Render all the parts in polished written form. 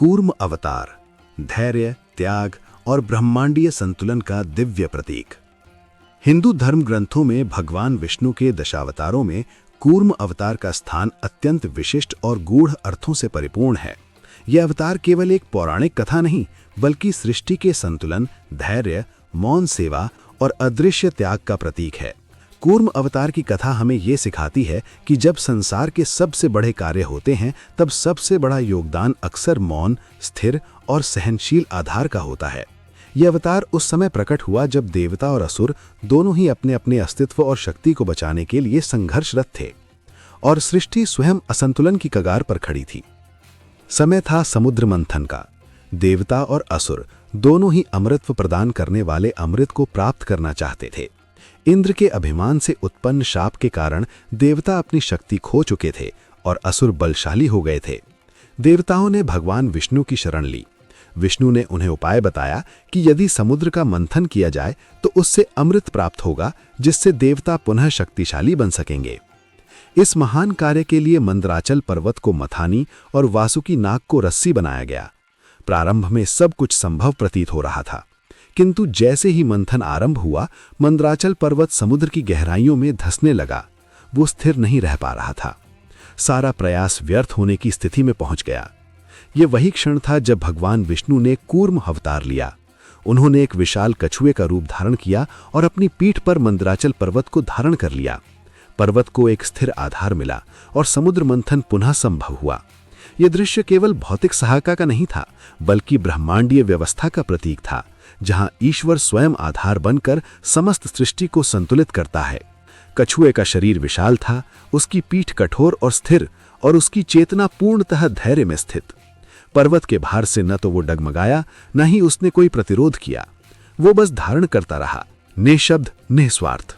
कूर्म अवतार धैर्य, त्याग और ब्रह्मांडीय संतुलन का दिव्य प्रतीक। हिंदू धर्म ग्रंथों में भगवान विष्णु के दशावतारों में कूर्म अवतार का स्थान अत्यंत विशिष्ट और गूढ़ अर्थों से परिपूर्ण है। यह अवतार केवल एक पौराणिक कथा नहीं, बल्कि सृष्टि के संतुलन, धैर्य, मौन सेवा और अदृश्य त्याग का प्रतीक है। कूर्म अवतार की कथा हमें ये सिखाती है कि जब संसार के सबसे बड़े कार्य होते हैं, तब सबसे बड़ा योगदान अक्सर मौन, स्थिर और सहनशील आधार का होता है। यह अवतार उस समय प्रकट हुआ जब देवता और असुर दोनों ही अपने अपने अस्तित्व और शक्ति को बचाने के लिए संघर्षरत थे और सृष्टि स्वयं असंतुलन की कगार पर खड़ी थी। समय था समुद्र मंथन का। देवता और असुर दोनों ही अमृतत्व प्रदान करने वाले अमृत को प्राप्त करना चाहते थे। इंद्र के अभिमान से उत्पन्न शाप के कारण देवता अपनी शक्ति खो चुके थे और असुर बलशाली हो गए थे। देवताओं ने भगवान विष्णु की शरण ली। विष्णु ने उन्हें उपाय बताया कि यदि समुद्र का मंथन किया जाए तो उससे अमृत प्राप्त होगा, जिससे देवता पुनः शक्तिशाली बन सकेंगे। इस महान कार्य के लिए मंदराचल पर्वत को मथानी और वासुकी नाग को रस्सी बनाया गया। प्रारंभ में सब कुछ संभव प्रतीत हो रहा था, किंतु जैसे ही मंथन आरंभ हुआ, मंदराचल पर्वत समुद्र की गहराइयों में धंसने लगा। वो स्थिर नहीं रह पा रहा था। सारा प्रयास व्यर्थ होने की स्थिति में पहुंच गया। ये वही क्षण था जब भगवान विष्णु ने कूर्म अवतार लिया। उन्होंने एक विशाल कछुए का रूप धारण किया और अपनी पीठ पर मंदराचल पर्वत को धारण कर लिया। पर्वत को एक स्थिर आधार मिला और समुद्र मंथन पुनः संभव हुआ। यह दृश्य केवल भौतिक सहायता का नहीं था, बल्कि ब्रह्मांडीय व्यवस्था का प्रतीक था, जहां ईश्वर स्वयं आधार बनकर समस्त सृष्टि को संतुलित करता है। कछुए का शरीर विशाल था, उसकी पीठ कठोर और स्थिर, और उसकी चेतना पूर्णतः धैर्य में स्थित। पर्वत के भार से न तो वो डगमगाया, न ही उसने कोई प्रतिरोध किया। वो बस धारण करता रहा, निःशब्द, निस्वार्थ।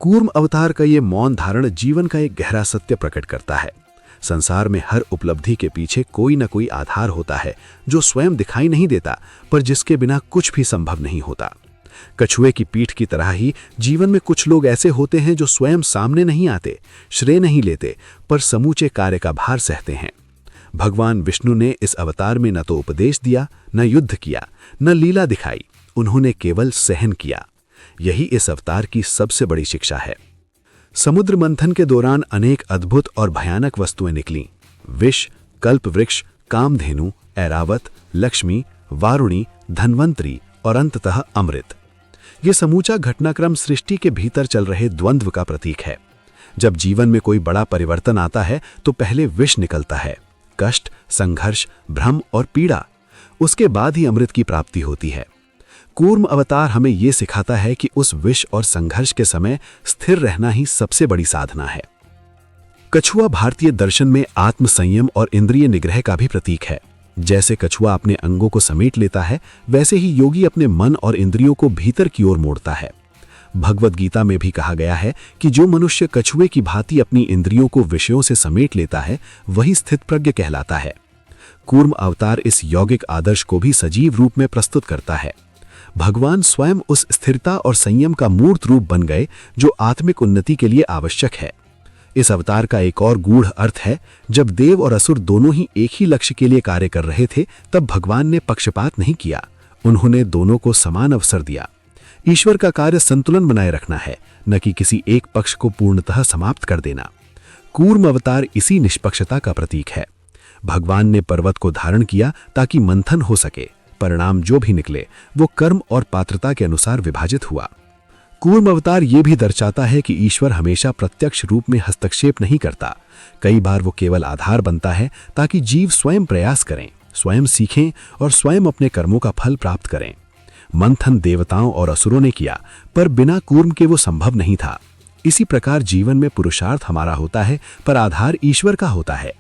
कूर्म अवतार का ये मौन धारण जीवन का एक गहरा सत्य प्रकट करता है। संसार में हर उपलब्धि के पीछे कोई न कोई आधार होता है, जो स्वयं दिखाई नहीं देता, पर जिसके बिना कुछ भी संभव नहीं होता। कछुए की पीठ की तरह ही जीवन में कुछ लोग ऐसे होते हैं जो स्वयं सामने नहीं आते, श्रेय नहीं लेते, पर समूचे कार्य का भार सहते हैं। भगवान विष्णु ने इस अवतार में न तो उपदेश दिया, न युद्ध किया, न लीला दिखाई। उन्होंने केवल सहन किया। यही इस अवतार की सबसे बड़ी शिक्षा है। समुद्र मंथन के दौरान अनेक अद्भुत और भयानक वस्तुएं निकलीं। विष, कल्पवृक्ष, कामधेनु, ऐरावत, लक्ष्मी, वारुणी, धन्वंतरी और अंततः अमृत। ये समूचा घटनाक्रम सृष्टि के भीतर चल रहे द्वंद्व का प्रतीक है। जब जीवन में कोई बड़ा परिवर्तन आता है तो पहले विष निकलता है, कष्ट, संघर्ष, भ्रम और पीड़ा। उसके बाद ही अमृत की प्राप्ति होती है। कूर्म अवतार हमें यह सिखाता है कि उस विष और संघर्ष के समय स्थिर रहना ही सबसे बड़ी साधना है। कछुआ भारतीय दर्शन में आत्म संयम और इंद्रिय निग्रह का भी प्रतीक है। जैसे कछुआ अपने अंगों को समेट लेता है, वैसे ही योगी अपने मन और इंद्रियों को भीतर की ओर मोड़ता है। भगवद गीता में भी कहा गया है कि जो मनुष्य कछुए की भांति अपनी इंद्रियों को विषयों से समेट लेता है, वही स्थितप्रज्ञ कहलाता है। कूर्म अवतार इस यौगिक आदर्श को भी सजीव रूप में प्रस्तुत करता है। भगवान स्वयं उस स्थिरता और संयम का मूर्त रूप बन गए जो आत्मिक उन्नति के लिए आवश्यक है। इस अवतार का एक और गूढ़ अर्थ है, जब देव और असुर दोनों ही एक ही लक्ष्य के लिए कार्य कर रहे थे, तब भगवान ने पक्षपात नहीं किया। उन्होंने दोनों को समान अवसर दिया। ईश्वर का कार्य संतुलन बनाए रखना है, न कि किसी एक पक्ष को पूर्णतः समाप्त कर देना। कूर्म अवतार इसी निष्पक्षता का प्रतीक है। भगवान ने पर्वत को धारण किया ताकि मंथन हो सके। परिणाम जो भी निकले वो कर्म और पात्रता के अनुसार विभाजित हुआ। कूर्म अवतार ये भी दर्शाता है कि ईश्वर हमेशा प्रत्यक्ष रूप में हस्तक्षेप नहीं करता। कई बार वो केवल आधार बनता है ताकि जीव स्वयं प्रयास करें, स्वयं सीखें और स्वयं अपने कर्मों का फल प्राप्त करें। मंथन देवताओं और असुरों ने किया, पर बिना कूर्म के वो संभव नहीं था। इसी प्रकार जीवन में पुरुषार्थ हमारा होता है, पर आधार ईश्वर का होता है।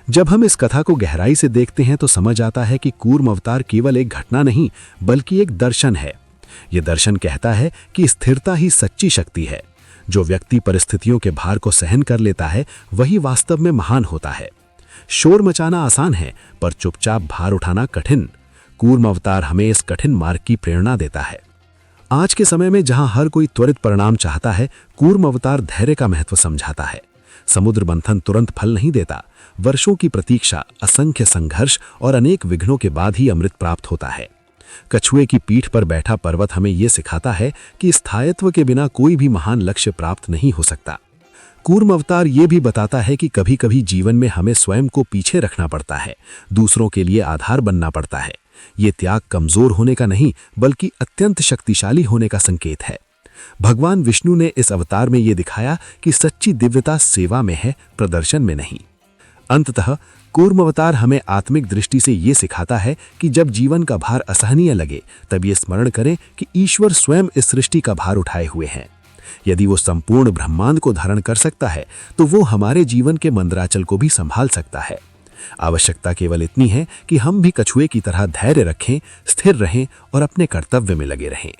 जब हम इस कथा को गहराई से देखते हैं तो समझ आता है कि कूर्म अवतार केवल एक घटना नहीं, बल्कि एक दर्शन है। यह दर्शन कहता है कि स्थिरता ही सच्ची शक्ति है। जो व्यक्ति परिस्थितियों के भार को सहन कर लेता है, वही वास्तव में महान होता है। शोर मचाना आसान है, पर चुपचाप भार उठाना कठिन। कूर्म अवतार हमें इस कठिन मार्ग की प्रेरणा देता है। आज के समय में जहां हर कोई त्वरित परिणाम चाहता है, कूर्म अवतार धैर्य का महत्व समझाता है। समुद्र मंथन तुरंत फल नहीं देता। वर्षों की प्रतीक्षा, असंख्य संघर्ष और अनेक विघ्नों के बाद ही अमृत प्राप्त होता है। कछुए की पीठ पर बैठा पर्वत हमें यह सिखाता है कि स्थायित्व के बिना कोई भी महान लक्ष्य प्राप्त नहीं हो सकता। कूर्म अवतार ये भी बताता है कि कभी कभी जीवन में हमें स्वयं को पीछे रखना पड़ता है, दूसरों के लिए आधार बनना पड़ता है। ये त्याग कमजोर होने का नहीं, बल्कि अत्यंत शक्तिशाली होने का संकेत है। भगवान विष्णु ने इस अवतार में ये दिखाया कि सच्ची दिव्यता सेवा में है, प्रदर्शन में नहीं। अंततः कूर्म अवतार हमें आत्मिक दृष्टि से ये सिखाता है कि जब जीवन का भार असहनीय लगे, तब ये स्मरण करें कि ईश्वर स्वयं इस सृष्टि का भार उठाए हुए हैं। यदि वो संपूर्ण ब्रह्मांड को धारण कर सकता है, तो वो हमारे जीवन के मंदराचल को भी संभाल सकता है। आवश्यकता केवल इतनी है कि हम भी कछुए की तरह धैर्य रखें, स्थिर रहें और अपने कर्तव्य में लगे रहें।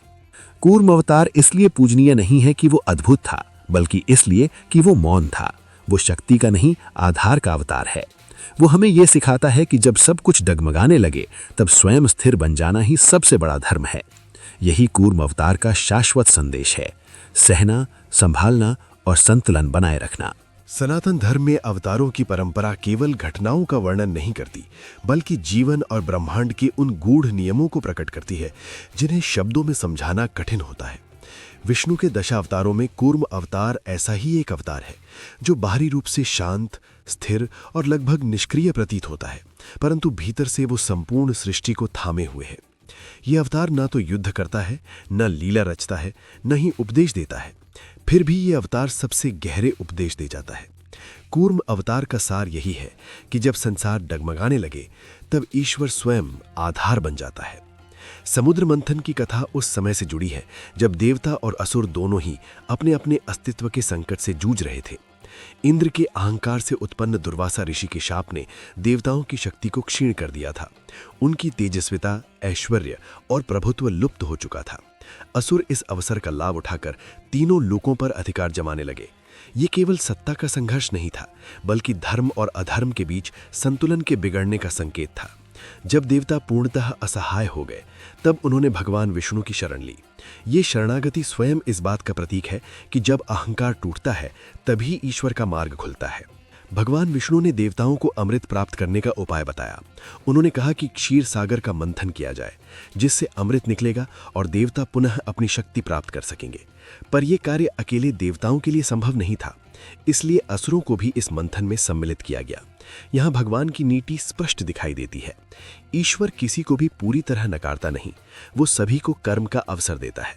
कूर्म अवतार इसलिए पूजनीय नहीं है कि वो अद्भुत था, बल्कि इसलिए कि वो मौन था। वो शक्ति का नहीं, आधार का अवतार है। वो हमें यह सिखाता है कि जब सब कुछ डगमगाने लगे, तब स्वयं स्थिर बन जाना ही सबसे बड़ा धर्म है। यही कूर्म अवतार का शाश्वत संदेश है: सहना, संभालना और संतुलन बनाए रखना। सनातन धर्म में अवतारों की परंपरा केवल घटनाओं का वर्णन नहीं करती, बल्कि जीवन और ब्रह्मांड के उन गूढ़ नियमों को प्रकट करती है जिन्हें शब्दों में समझाना कठिन होता है। विष्णु के दशावतारों में कूर्म अवतार ऐसा ही एक अवतार है जो बाहरी रूप से शांत, स्थिर और लगभग निष्क्रिय प्रतीत होता है, परंतु भीतर से वो संपूर्ण सृष्टि को थामे हुए है। ये अवतार न तो युद्ध करता है, न लीला रचता है, न ही उपदेश देता है। फिर भी ये अवतार सबसे गहरे उपदेश दे जाता है। कूर्म अवतार का सार यही है कि जब संसार डगमगाने लगे, तब ईश्वर स्वयं आधार बन जाता है। समुद्र मंथन की कथा उस समय से जुड़ी है जब देवता और असुर दोनों ही अपने अपने अस्तित्व के संकट से जूझ रहे थे। इंद्र के अहंकार से उत्पन्न दुर्वासा ऋषि के शाप ने देवताओं की शक्ति को क्षीण कर दिया था। उनकी तेजस्विता, ऐश्वर्य और प्रभुत्व लुप्त हो चुका था। असुर इस अवसर का लाभ उठाकर तीनों लोकों पर अधिकार जमाने लगे। ये केवल सत्ता का संघर्ष नहीं था, बल्कि धर्म और अधर्म के बीच संतुलन के बिगड़ने का संकेत था। जब देवता पूर्णतः असहाय हो गए, तब उन्होंने भगवान विष्णु की शरण ली। ये शरणागति स्वयं इस बात का प्रतीक है कि जब अहंकार टूटता है, तभी ईश्वर का मार्ग खुलता है। भगवान विष्णु ने देवताओं को अमृत प्राप्त करने का उपाय बताया। उन्होंने कहा कि क्षीर सागर का मंथन किया जाए, जिससे अमृत निकलेगा और देवता पुनः अपनी शक्ति प्राप्त कर सकेंगे। पर यह कार्य अकेले देवताओं के लिए संभव नहीं था, इसलिए असुरों को भी इस मंथन में सम्मिलित किया गया। यहाँ भगवान की नीति स्पष्ट दिखाई देती है। ईश्वर किसी को भी पूरी तरह नकारता नहीं, वो सभी को कर्म का अवसर देता है।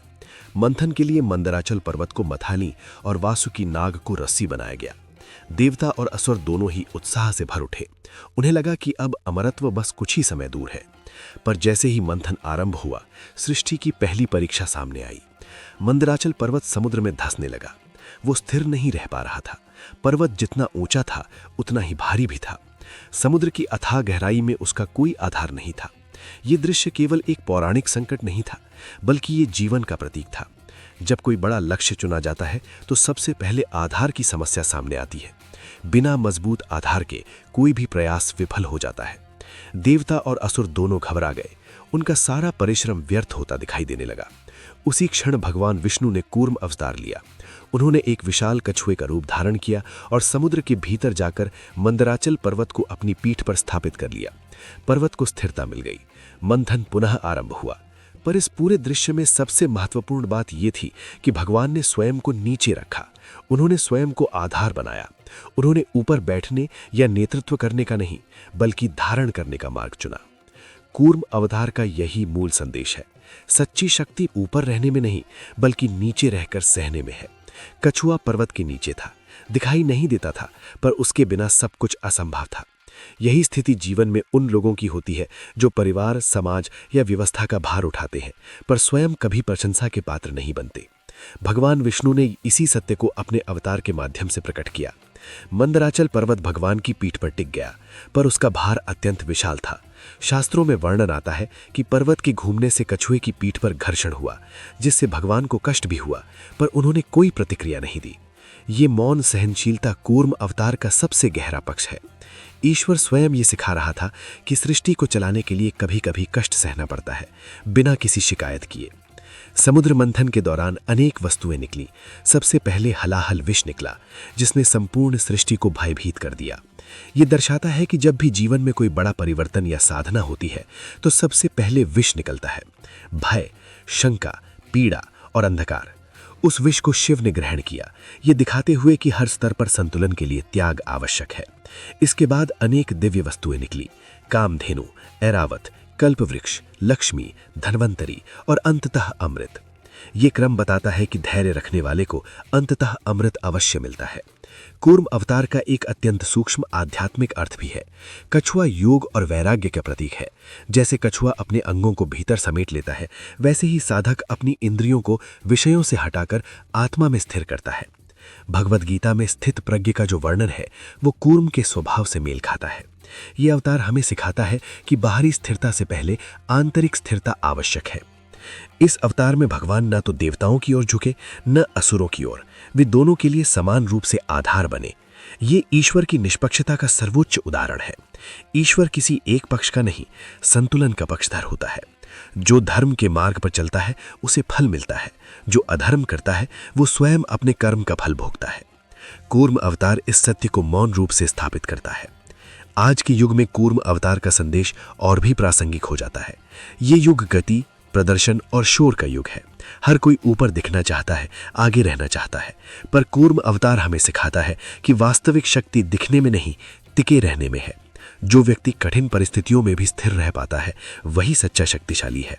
मंथन के लिए मंदराचल पर्वत को मथाली और वासुकी नाग को रस्सी बनाया गया। देवता और असुर दोनों ही उत्साह से भर उठे। उन्हें लगा कि अब अमरत्व बस कुछ ही समय दूर है। पर जैसे ही मंथन आरंभ हुआ, सृष्टि की पहली परीक्षा सामने आई। मंदराचल पर्वत समुद्र में धंसने लगा। वो स्थिर नहीं रह पा रहा था। पर्वत जितना ऊंचा था, उतना ही भारी भी था। समुद्र की अथाह गहराई में उसका कोई आधार नहीं था। ये दृश्य केवल एक पौराणिक संकट नहीं था, बल्कि ये जीवन का प्रतीक था। जब कोई बड़ा लक्ष्य चुना जाता है, तो सबसे पहले आधार की समस्या सामने आती है। बिना मजबूत आधार के कोई भी प्रयास विफल हो जाता है। देवता और असुर दोनों घबरा गए। उनका सारा परिश्रम व्यर्थ होता दिखाई देने लगा। उसी क्षण भगवान विष्णु ने कूर्म अवतार लिया। उन्होंने एक विशाल कछुए का रूप धारण किया और समुद्र के भीतर जाकर मंदराचल पर्वत को अपनी पीठ पर स्थापित कर लिया। पर्वत को स्थिरता मिल गई। मंथन पुनः आरंभ हुआ। पर इस पूरे दृश्य में सबसे महत्वपूर्ण बात यह थी कि भगवान ने स्वयं को नीचे रखा। उन्होंने स्वयं को आधार बनाया। उन्होंने ऊपर बैठने या नेतृत्व करने का नहीं, बल्कि धारण करने का मार्ग चुना। कूर्म अवतार का यही मूल संदेश है। सच्ची शक्ति ऊपर रहने में नहीं, बल्कि नीचे रहकर सहने में है। कछुआ पर्वत के नीचे था, दिखाई नहीं देता था, पर उसके बिना सब कुछ असंभव था। यही स्थिति जीवन में उन लोगों की होती है जो परिवार, समाज या व्यवस्था का भार उठाते हैं, पर स्वयं कभी प्रशंसा के पात्र नहीं बनते। भगवान विष्णु ने इसी सत्य को अपने अवतार के माध्यम से प्रकट किया। मंदराचल पर्वत भगवान की पीठ पर टिक गया, पर उसका भार अत्यंत विशाल था। शास्त्रों में वर्णन आता है कि पर्वत के घूमने से कछुए की पीठ पर घर्षण हुआ, जिससे भगवान को कष्ट भी हुआ, पर उन्होंने कोई प्रतिक्रिया नहीं दी। ये मौन सहनशीलता कूर्म अवतार का सबसे गहरा पक्ष है। ईश्वर स्वयं ये सिखा रहा था कि सृष्टि को चलाने के लिए कभी कभी कष्ट सहना पड़ता है, बिना किसी शिकायत किए। समुद्र मंथन के दौरान अनेक वस्तुएं निकली। सबसे पहले हलाहल विष निकला, जिसने संपूर्ण सृष्टि को भयभीत कर दिया। ये दर्शाता है कि जब भी जीवन में कोई बड़ा परिवर्तन या साधना होती है तो सबसे पहले विष निकलता है। भय, शंका, पीड़ा और अंधकार। उस विष को शिव ने ग्रहण किया, ये दिखाते हुए कि हर स्तर पर संतुलन के लिए त्याग आवश्यक है। इसके बाद अनेक दिव्य वस्तुएं निकली। कामधेनु, ऐरावत, कल्पवृक्ष, लक्ष्मी, धन्वंतरी और अंततः अमृत। ये क्रम बताता है कि धैर्य रखने वाले को अंततः अमृत अवश्य मिलता है। कूर्म अवतार का एक अत्यंत सूक्ष्म आध्यात्मिक अर्थ भी है। कछुआ योग और वैराग्य का प्रतीक है। जैसे कछुआ अपने अंगों को भीतर समेट लेता है, वैसे ही साधक अपनी इंद्रियों को विषयों से हटाकर आत्मा में स्थिर करता है। भगवद गीता में स्थित प्रज्ञ का जो वर्णन है वो कूर्म के स्वभाव से मेल खाता है। ये अवतार हमें सिखाता है कि बाहरी स्थिरता से पहले आंतरिक स्थिरता आवश्यक है। इस अवतार में भगवान न तो देवताओं की ओर झुके न असुरों की ओर, वे दोनों के लिए समान रूप से आधार बने। ये ईश्वर की निष्पक्षता का सर्वोच्च उदाहरण है। ईश्वर किसी एक पक्ष का नहीं, संतुलन का पक्षधर होता है। जो धर्म के मार्ग पर चलता है उसे फल मिलता है, जो अधर्म करता है वो स्वयं अपने कर्म का फल भोगता है। कूर्म अवतार इस सत्य को मौन रूप से स्थापित करता है। आज के युग में कूर्म अवतार का संदेश और भी प्रासंगिक हो जाता है। ये युग गति, प्रदर्शन और शोर का युग है। हर कोई ऊपर दिखना चाहता है, आगे रहना चाहता है, पर कूर्म अवतार हमें सिखाता है कि वास्तविक शक्ति दिखने में नहीं, टिके रहने में है। जो व्यक्ति कठिन परिस्थितियों में भी स्थिर रह पाता है वही सच्चा शक्तिशाली है।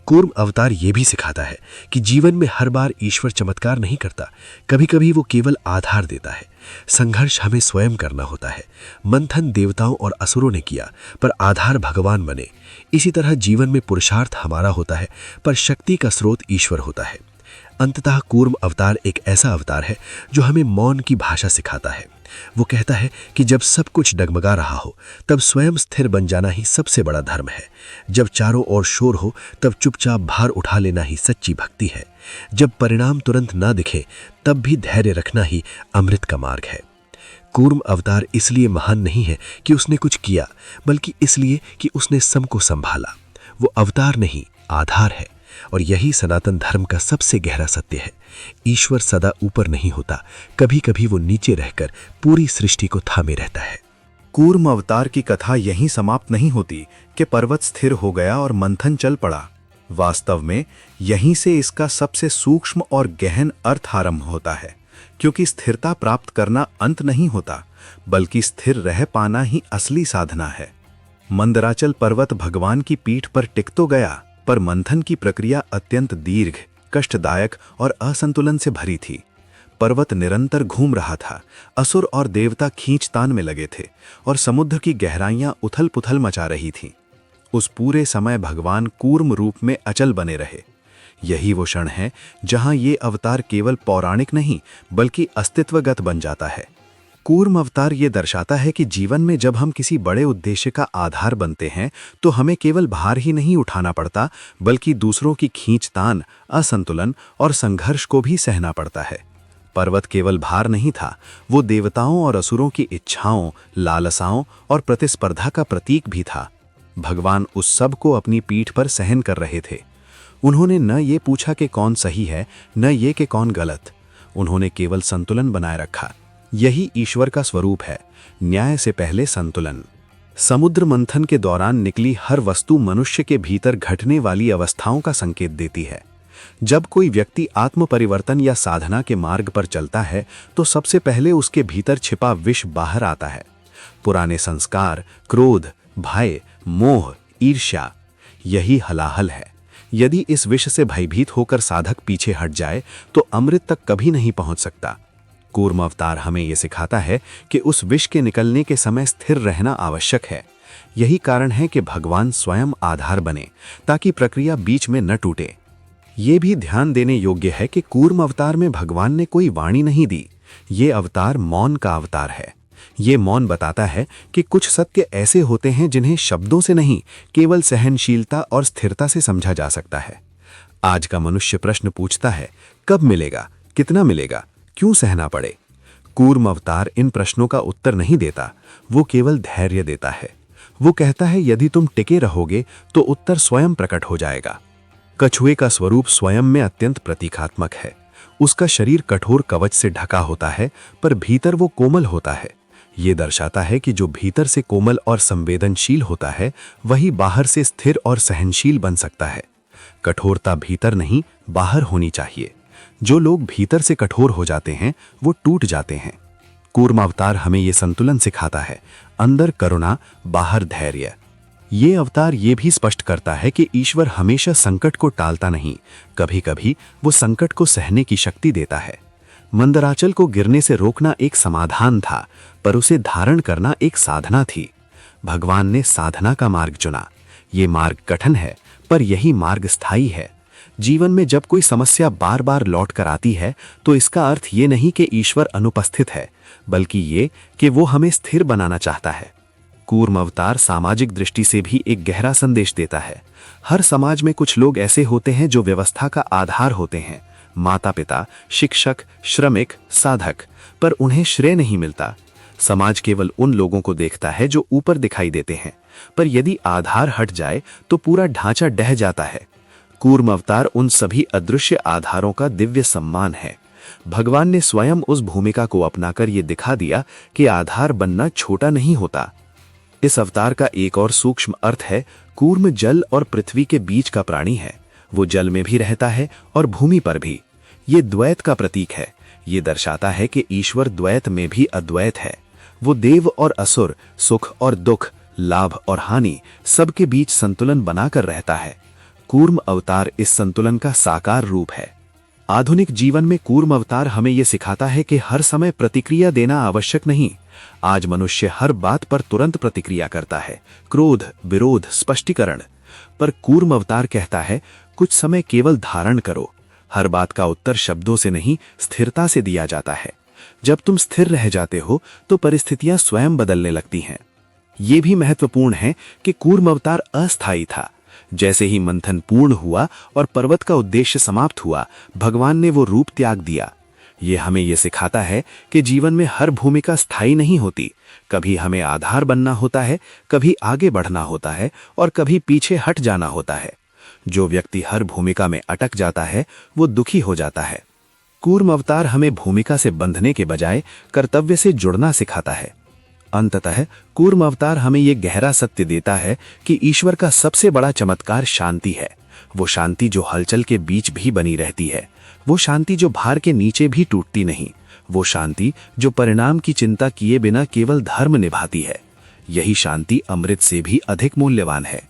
कूर्म अवतार ये भी सिखाता है कि जीवन में हर बार ईश्वर चमत्कार नहीं करता, कभी कभी वो केवल आधार देता है। संघर्ष हमें स्वयं करना होता है। मंथन देवताओं और असुरों ने किया, पर आधार भगवान बने। इसी तरह जीवन में पुरुषार्थ हमारा होता है, पर शक्ति का स्रोत ईश्वर होता है। अंततः कूर्म अवतार एक ऐसा अवतार है जो हमें मौन की भाषा सिखाता है। वो कहता है कि जब सब कुछ डगमगा रहा हो तब स्वयं स्थिर बन जाना ही सबसे बड़ा धर्म है। जब चारों ओर शोर हो तब चुपचाप भार उठा लेना ही सच्ची भक्ति है। जब परिणाम तुरंत ना दिखे तब भी धैर्य रखना ही अमृत का मार्ग है। कूर्म अवतार इसलिए महान नहीं है कि उसने कुछ किया, बल्कि इसलिए कि उसने सबको संभाला। वो अवतार नहीं, आधार है, और यही सनातन धर्म का सबसे गहरा सत्य है। ईश्वर सदा ऊपर नहीं होता, कभी कभी वो नीचे रहकर पूरी सृष्टि को थामे रहता है। कूर्म अवतार की कथा यहीं समाप्त नहीं होती कि पर्वत स्थिर हो गया और मंथन चल पड़ा। वास्तव में यहीं से इसका सबसे सूक्ष्म और गहन अर्थ आरंभ होता है, क्योंकि स्थिरता प्राप्त करना अंत नहीं होता, बल्कि स्थिर रह पाना ही असली साधना है। मंदराचल पर्वत भगवान की पीठ पर टिक तो गया, पर मंथन की प्रक्रिया अत्यंत दीर्घ, कष्टदायक और असंतुलन से भरी थी। पर्वत निरंतर घूम रहा था, असुर और देवता खींचतान में लगे थे और समुद्र की गहराइयां उथल-पुथल मचा रही थीं। उस पूरे समय भगवान कूर्म रूप में अचल बने रहे। यही वो क्षण है जहां ये अवतार केवल पौराणिक नहीं बल्कि अस्तित्वगत बन जाता है। कूर्म अवतार ये दर्शाता है कि जीवन में जब हम किसी बड़े उद्देश्य का आधार बनते हैं तो हमें केवल भार ही नहीं उठाना पड़ता, बल्कि दूसरों की खींचतान, असंतुलन और संघर्ष को भी सहना पड़ता है। पर्वत केवल भार नहीं था, वो देवताओं और असुरों की इच्छाओं, लालसाओं और प्रतिस्पर्धा का प्रतीक भी था। भगवान उस सब को अपनी पीठ पर सहन कर रहे थे। उन्होंने न ये पूछा कि कौन सही है, न ये कि कौन गलत। उन्होंने केवल संतुलन बनाए रखा। यही ईश्वर का स्वरूप है, न्याय से पहले संतुलन। समुद्र मंथन के दौरान निकली हर वस्तु मनुष्य के भीतर घटने वाली अवस्थाओं का संकेत देती है। जब कोई व्यक्ति आत्म परिवर्तन या साधना के मार्ग पर चलता है तो सबसे पहले उसके भीतर छिपा विष बाहर आता है। पुराने संस्कार, क्रोध, भय, मोह, ईर्ष्या, यही हलाहल है। यदि इस विष से भयभीत होकर साधक पीछे हट जाए तो अमृत तक कभी नहीं पहुंच सकता। कूर्म अवतार हमें यह सिखाता है कि उस विष के निकलने के समय स्थिर रहना आवश्यक है। यही कारण है कि भगवान स्वयं आधार बने ताकि प्रक्रिया बीच में न टूटे। ये भी ध्यान देने योग्य है कि कूर्म अवतार में भगवान ने कोई वाणी नहीं दी। ये अवतार मौन का अवतार है। ये मौन बताता है कि कुछ सत्य ऐसे होते हैं जिन्हें शब्दों से नहीं, केवल सहनशीलता और स्थिरता से समझा जा सकता है। आज का मनुष्य प्रश्न पूछता है, कब मिलेगा, कितना मिलेगा, क्यों सहना पड़े? कूर्म अवतार इन प्रश्नों का उत्तर नहीं देता, वो केवल धैर्य देता है। वो कहता है, यदि तुम टिके रहोगे तो उत्तर स्वयं प्रकट हो जाएगा। कछुए का स्वरूप स्वयं में अत्यंत प्रतीकात्मक है। उसका शरीर कठोर कवच से ढका होता है, पर भीतर वो कोमल होता है। ये दर्शाता है कि जो भीतर से कोमल और संवेदनशील होता है, वही बाहर से स्थिर और सहनशील बन सकता है। कठोरता भीतर नहीं, बाहर होनी चाहिए। जो लोग भीतर से कठोर हो जाते हैं, वो टूट जाते हैं। कूर्म अवतार हमें ये संतुलन सिखाता है, अंदर करुणा, बाहर धैर्य। ये अवतार ये भी स्पष्ट करता है कि ईश्वर हमेशा संकट को टालता नहीं, कभी कभी वो संकट को सहने की शक्ति देता है। मंदराचल को गिरने से रोकना एक समाधान था, पर उसे धारण करना एक साधना थी। भगवान ने साधना का मार्ग चुना। ये मार्ग कठिन है, पर यही मार्ग स्थायी है। जीवन में जब कोई समस्या बार बार लौट कर आती है, तो इसका अर्थ ये नहीं कि ईश्वर अनुपस्थित है, बल्कि ये कि वो हमें स्थिर बनाना चाहता है। कूर्म अवतार सामाजिक दृष्टि से भी एक गहरा संदेश देता है। हर समाज में कुछ लोग ऐसे होते हैं जो व्यवस्था का आधार होते हैं, माता पिता, शिक्षक, श्रमिक, साधक, पर उन्हें श्रेय नहीं मिलता। समाज केवल उन लोगों को देखता है जो ऊपर दिखाई देते हैं, पर यदि आधार हट जाए तो पूरा ढांचा ढह जाता है। कूर्म अवतार उन सभी अदृश्य आधारों का दिव्य सम्मान है। भगवान ने स्वयं उस भूमिका को अपनाकर ये दिखा दिया कि आधार बनना छोटा नहीं होता। इस अवतार का एक और सूक्ष्म अर्थ है, कूर्म जल और पृथ्वी के बीच का प्राणी है। वो जल में भी रहता है और भूमि पर भी। ये द्वैत का प्रतीक है। ये दर्शाता है कि ईश्वर द्वैत में भी अद्वैत है। वो देव और असुर, सुख और दुख, लाभ और हानि, सबके बीच संतुलन बनाकर रहता है। कूर्म अवतार इस संतुलन का साकार रूप है। आधुनिक जीवन में कूर्म अवतार हमें यह सिखाता है कि हर समय प्रतिक्रिया देना आवश्यक नहीं। आज मनुष्य हर बात पर तुरंत प्रतिक्रिया करता है, क्रोध, विरोध, स्पष्टीकरण। पर कूर्म अवतार कहता है, कुछ समय केवल धारण करो। हर बात का उत्तर शब्दों से नहीं, स्थिरता से दिया जाता है। जब तुम स्थिर रह जाते हो तो परिस्थितियां स्वयं बदलने लगती हैं। यह भी महत्वपूर्ण है कि कूर्म अवतार अस्थायी था। जैसे ही मंथन पूर्ण हुआ और पर्वत का उद्देश्य समाप्त हुआ, भगवान ने वो रूप त्याग दिया। यह हमें यह सिखाता है कि जीवन में हर भूमिका स्थायी नहीं होती। कभी हमें आधार बनना होता है, कभी आगे बढ़ना होता है और कभी पीछे हट जाना होता है। जो व्यक्ति हर भूमिका में अटक जाता है, वो दुखी हो जाता है। कूर्म अवतार हमें भूमिका से बंधने के बजाय कर्तव्य से जुड़ना सिखाता है। अंततः कूर्म अवतार हमें यह गहरा सत्य देता है कि ईश्वर का सबसे बड़ा चमत्कार शांति है। वो शांति जो हलचल के बीच भी बनी रहती है। वो शांति जो भार के नीचे भी टूटती नहीं। वो शांति जो परिणाम की चिंता किए बिना केवल धर्म निभाती है। यही शांति अमृत से भी अधिक मूल्यवान है।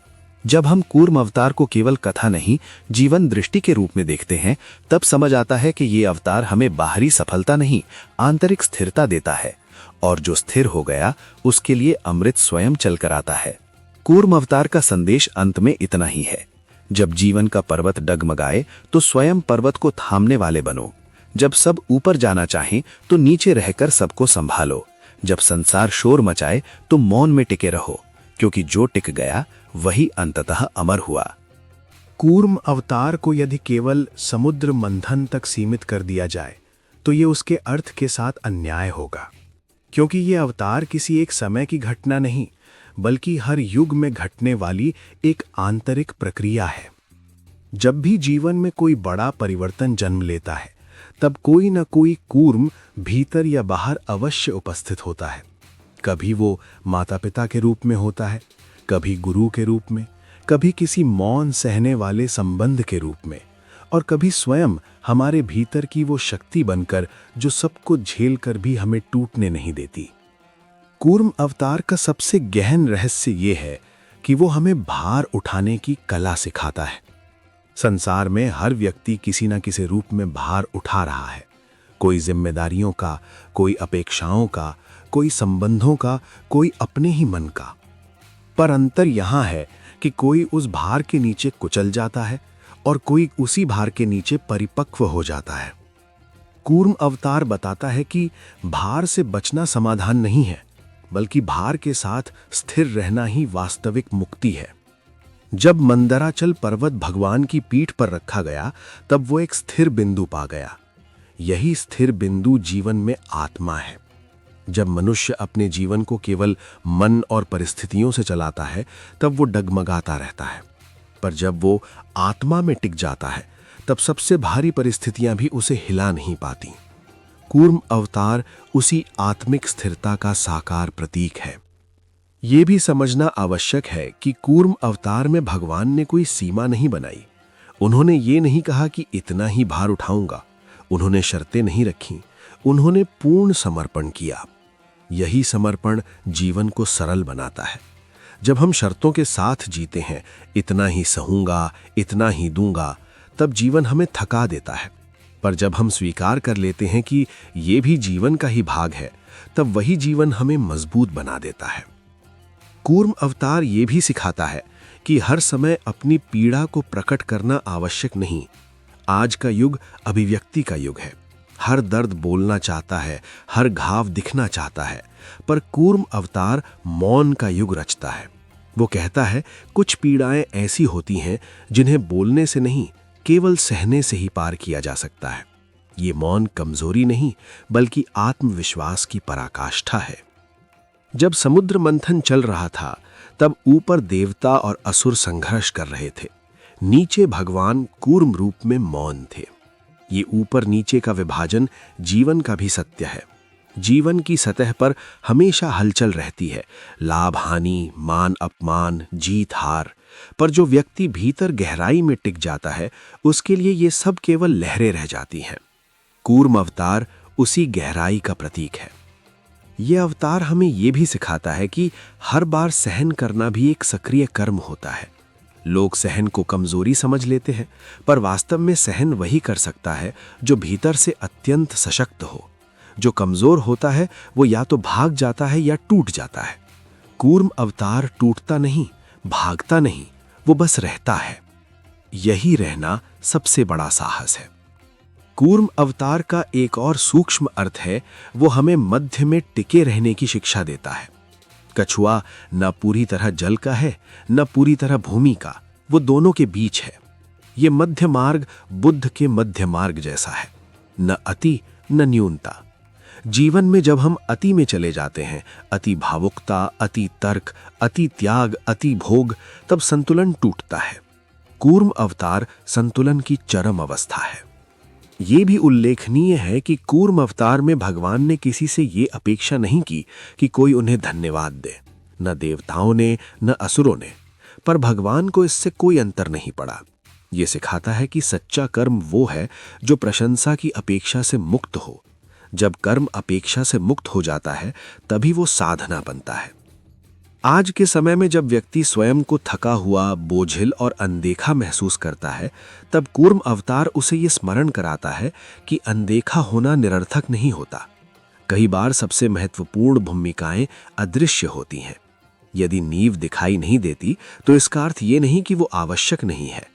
जब हम कूर्म अवतार को केवल कथा नहीं, जीवन दृष्टि के रूप में देखते हैं, तब समझ आता है कि ये अवतार हमें बाहरी सफलता नहीं, आंतरिक स्थिरता देता है। और जो स्थिर हो गया, उसके लिए अमृत स्वयं चलकर आता है। कूर्म अवतार का संदेश अंत में इतना ही है, जब जीवन का पर्वत डगमगाए तो स्वयं पर्वत को थामने वाले बनो। जब सब ऊपर जाना चाहें तो नीचे रहकर सबको संभालो। जब संसार शोर मचाए तो मौन में टिके रहो, क्योंकि जो टिक गया वही अंततः अमर हुआ। कूर्म अवतार को यदि केवल समुद्र मंथन तक सीमित कर दिया जाए तो ये उसके अर्थ के साथ अन्याय होगा, क्योंकि ये अवतार किसी एक समय की घटना नहीं, बल्कि हर युग में घटने वाली एक आंतरिक प्रक्रिया है। जब भी जीवन में कोई बड़ा परिवर्तन जन्म लेता है, तब कोई न कोई कूर्म भीतर या बाहर अवश्य उपस्थित होता है। कभी वो माता पिता के रूप में होता है, कभी गुरु के रूप में, कभी किसी मौन सहने वाले संबंध के रूप में, और कभी स्वयं हमारे भीतर की वो शक्ति बनकर जो सबको झेल कर भी हमें टूटने नहीं देती। कूर्म अवतार का सबसे गहन रहस्य ये है कि वो हमें भार उठाने की कला सिखाता है। संसार में हर व्यक्ति किसी न किसी रूप में भार उठा रहा है। कोई जिम्मेदारियों का, कोई अपेक्षाओं का, कोई संबंधों का, कोई अपने ही मन का। पर अंतर यहाँ है कि कोई उस भार के नीचे कुचल जाता है और कोई उसी भार के नीचे परिपक्व हो जाता है। कूर्म अवतार बताता है कि भार से बचना समाधान नहीं है, बल्कि भार के साथ स्थिर रहना ही वास्तविक मुक्ति है। जब मंदराचल पर्वत भगवान की पीठ पर रखा गया, तब वो एक स्थिर बिंदु पा गया। यही स्थिर बिंदु जीवन में आत्मा है। जब मनुष्य अपने जीवन को केवल मन और परिस्थितियों से चलाता है, तब वो डगमगाता रहता है। पर जब वो आत्मा में टिक जाता है तब सबसे भारी परिस्थितियां भी उसे हिला नहीं पाती। कूर्म अवतार उसी आत्मिक स्थिरता का साकार प्रतीक है। ये भी समझना आवश्यक है कि कूर्म अवतार में भगवान ने कोई सीमा नहीं बनाई। उन्होंने ये नहीं कहा कि इतना ही भार उठाऊंगा। उन्होंने शर्तें नहीं रखीं। उन्होंने पूर्ण समर्पण किया। यही समर्पण जीवन को सरल बनाता है। जब हम शर्तों के साथ जीते हैं, इतना ही सहूंगा, इतना ही दूंगा, तब जीवन हमें थका देता है। पर जब हम स्वीकार कर लेते हैं कि ये भी जीवन का ही भाग है, तब वही जीवन हमें मजबूत बना देता है। कूर्म अवतार ये भी सिखाता है कि हर समय अपनी पीड़ा को प्रकट करना आवश्यक नहीं। आज का युग अभिव्यक्ति का युग है। हर दर्द बोलना चाहता है, हर घाव दिखना चाहता है, पर कूर्म अवतार मौन का युग रचता है। वो कहता है, कुछ पीड़ाएं ऐसी होती हैं जिन्हें बोलने से नहीं, केवल सहने से ही पार किया जा सकता है। ये मौन कमजोरी नहीं, बल्कि आत्मविश्वास की पराकाष्ठा है। जब समुद्र मंथन चल रहा था, तब ऊपर देवता और असुर संघर्ष कर रहे थे। नीचे भगवान कूर्म रूप में मौन थे। ये ऊपर नीचे का विभाजन जीवन का भी सत्य है। जीवन की सतह पर हमेशा हलचल रहती है, लाभ हानि, मान अपमान, जीत हार। पर जो व्यक्ति भीतर गहराई में टिक जाता है, उसके लिए ये सब केवल लहरें रह जाती हैं। कूर्म अवतार उसी गहराई का प्रतीक है। ये अवतार हमें ये भी सिखाता है कि हर बार सहन करना भी एक सक्रिय कर्म होता है। लोग सहन को कमजोरी समझ लेते हैं, पर वास्तव में सहन वही कर सकता है जो भीतर से अत्यंत सशक्त हो। जो कमजोर होता है वो या तो भाग जाता है या टूट जाता है। कूर्म अवतार टूटता नहीं, भागता नहीं, वो बस रहता है। यही रहना सबसे बड़ा साहस है। कूर्म अवतार का एक और सूक्ष्म अर्थ है, वो हमें मध्य में टिके रहने की शिक्षा देता है। कछुआ न पूरी तरह जल का है, न पूरी तरह भूमि का, वो दोनों के बीच है। ये मध्य मार्ग बुद्ध के मध्य मार्ग जैसा है, न अति न न्यूनता। जीवन में जब हम अति में चले जाते हैं, अति भावुकता, अति तर्क, अति त्याग, अति भोग, तब संतुलन टूटता है। कूर्म अवतार संतुलन की चरम अवस्था है। ये भी उल्लेखनीय है कि कूर्म अवतार में भगवान ने किसी से ये अपेक्षा नहीं की कि कोई उन्हें धन्यवाद दे, न देवताओं ने न असुरों ने। पर भगवान को इससे कोई अंतर नहीं पड़ा। ये सिखाता है कि सच्चा कर्म वो है जो प्रशंसा की अपेक्षा से मुक्त हो। जब कर्म अपेक्षा से मुक्त हो जाता है, तभी वो साधना बनता है। आज के समय में जब व्यक्ति स्वयं को थका हुआ, बोझिल और अनदेखा महसूस करता है, तब कूर्म अवतार उसे ये स्मरण कराता है कि अनदेखा होना निरर्थक नहीं होता। कई बार सबसे महत्वपूर्ण भूमिकाएं अदृश्य होती हैं। यदि नींव दिखाई नहीं देती, तो इसका अर्थ ये नहीं कि वो आवश्यक नहीं है।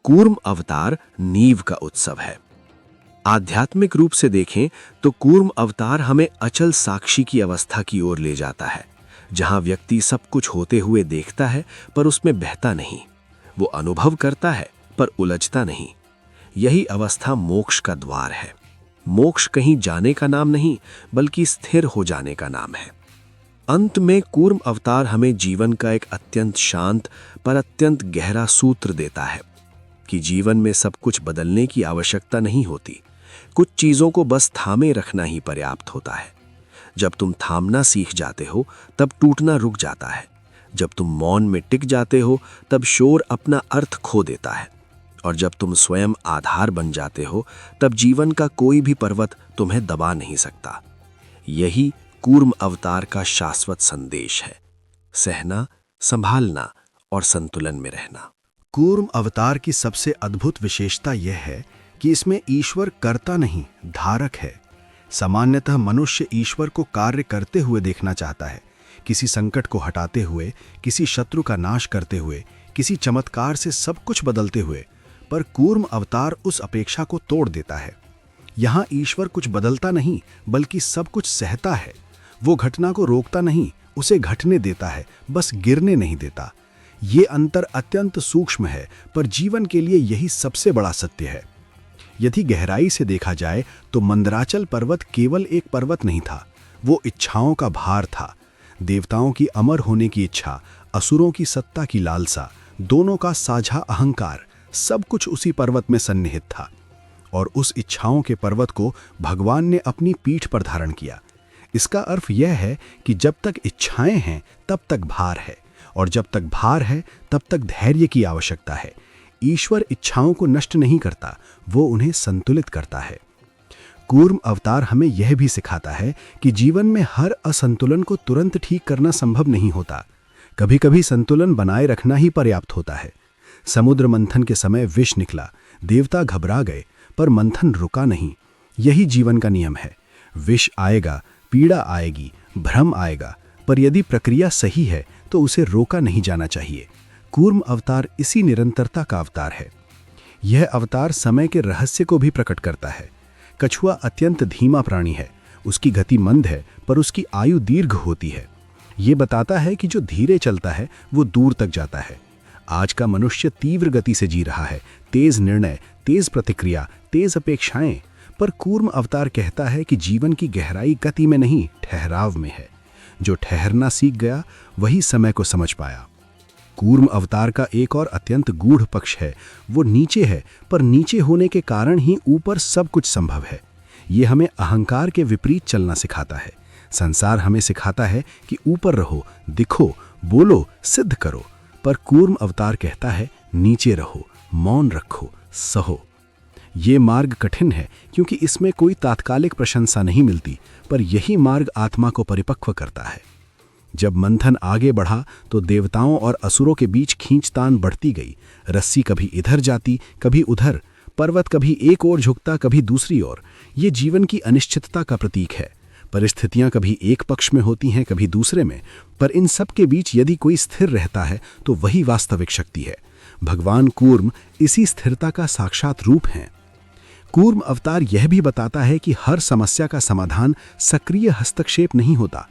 कूर्म अवतार नींव का उत्सव है। आध्यात्मिक रूप से देखें तो कूर्म अवतार हमें अचल साक्षी की अवस्था की ओर ले जाता है, जहां व्यक्ति सब कुछ होते हुए देखता है पर उसमें बहता नहीं। वो अनुभव करता है पर उलझता नहीं। यही अवस्था मोक्ष का द्वार है। मोक्ष कहीं जाने का नाम नहीं, बल्कि स्थिर हो जाने का नाम है। अंत में कूर्म अवतार हमें जीवन का एक अत्यंत शांत पर अत्यंत गहरा सूत्र देता है कि जीवन में सब कुछ बदलने की आवश्यकता नहीं होती। कुछ चीजों को बस थामे रखना ही पर्याप्त होता है। जब तुम थामना सीख जाते हो, तब टूटना रुक जाता है। जब तुम मौन में टिक जाते हो, तब शोर अपना अर्थ खो देता है। और जब तुम स्वयं आधार बन जाते हो, तब जीवन का कोई भी पर्वत तुम्हें दबा नहीं सकता। यही कूर्म अवतार का शाश्वत संदेश है: सहना, संभालना और संतुलन में रहना। कूर्म अवतार की सबसे अद्भुत विशेषता यह है कि इसमें ईश्वर कर्ता नहीं, धारक है। सामान्यतः मनुष्य ईश्वर को कार्य करते हुए देखना चाहता है, किसी संकट को हटाते हुए, किसी शत्रु का नाश करते हुए, किसी चमत्कार से सब कुछ बदलते हुए। पर कूर्म अवतार उस अपेक्षा को तोड़ देता है। यहाँ ईश्वर कुछ बदलता नहीं, बल्कि सब कुछ सहता है। वो घटना को रोकता नहीं, उसे घटने देता है, बस गिरने नहीं देता। ये अंतर अत्यंत सूक्ष्म है, पर जीवन के लिए यही सबसे बड़ा सत्य है। यदि गहराई से देखा जाए तो मंदराचल पर्वत केवल एक पर्वत नहीं था, वो इच्छाओं का भार था। देवताओं की अमर होने की इच्छा, असुरों की सत्ता की लालसा, दोनों का साझा अहंकार, सब कुछ उसी पर्वत में सन्निहित था। और उस इच्छाओं के पर्वत को भगवान ने अपनी पीठ पर धारण किया। इसका अर्थ यह है कि जब तक इच्छाएं हैं तब तक भार है, और जब तक भार है तब तक धैर्य की आवश्यकता है। ईश्वर इच्छाओं को नष्ट नहीं करता, वो उन्हें संतुलित करता है। कूर्म अवतार हमें यह भी सिखाता है कि जीवन में हर असंतुलन को तुरंत ठीक करना संभव नहीं होता। कभी कभी संतुलन बनाए रखना ही पर्याप्त होता है। समुद्र मंथन के समय विष निकला, देवता घबरा गए, पर मंथन रुका नहीं। यही जीवन का नियम है। विष आएगा, पीड़ा आएगी, भ्रम आएगा, पर यदि प्रक्रिया सही है तो उसे रोका नहीं जाना चाहिए। कूर्म अवतार इसी निरंतरता का अवतार है। यह अवतार समय के रहस्य को भी प्रकट करता है। कछुआ अत्यंत धीमा प्राणी है, उसकी गति मंद है, पर उसकी आयु दीर्घ होती है। ये बताता है कि जो धीरे चलता है वो दूर तक जाता है। आज का मनुष्य तीव्र गति से जी रहा है, तेज निर्णय, तेज प्रतिक्रिया, तेज अपेक्षाएं, पर कूर्म अवतार कहता है कि जीवन की गहराई गति में नहीं, ठहराव में है। जो ठहरना सीख गया वही समय को समझ पाया। कूर्म अवतार का एक और अत्यंत गूढ़ पक्ष है, वो नीचे है, पर नीचे होने के कारण ही ऊपर सब कुछ संभव है। ये हमें अहंकार के विपरीत चलना सिखाता है। संसार हमें सिखाता है कि ऊपर रहो, दिखो, बोलो, सिद्ध करो, पर कूर्म अवतार कहता है नीचे रहो, मौन रखो, सहो। ये मार्ग कठिन है क्योंकि इसमें कोई तात्कालिक प्रशंसा नहीं मिलती, पर यही मार्ग आत्मा को परिपक्व करता है। जब मंथन आगे बढ़ा तो देवताओं और असुरों के बीच खींचतान बढ़ती गई। रस्सी कभी इधर जाती, कभी उधर, पर्वत कभी एक ओर झुकता, कभी दूसरी ओर। ये जीवन की अनिश्चितता का प्रतीक है। परिस्थितियां कभी एक पक्ष में होती हैं, कभी दूसरे में, पर इन सब के बीच यदि कोई स्थिर रहता है तो वही वास्तविक शक्ति है। भगवान कूर्म इसी स्थिरता का साक्षात रूप हैं। कूर्म अवतार यह भी बताता है कि हर समस्या का समाधान सक्रिय हस्तक्षेप नहीं होता।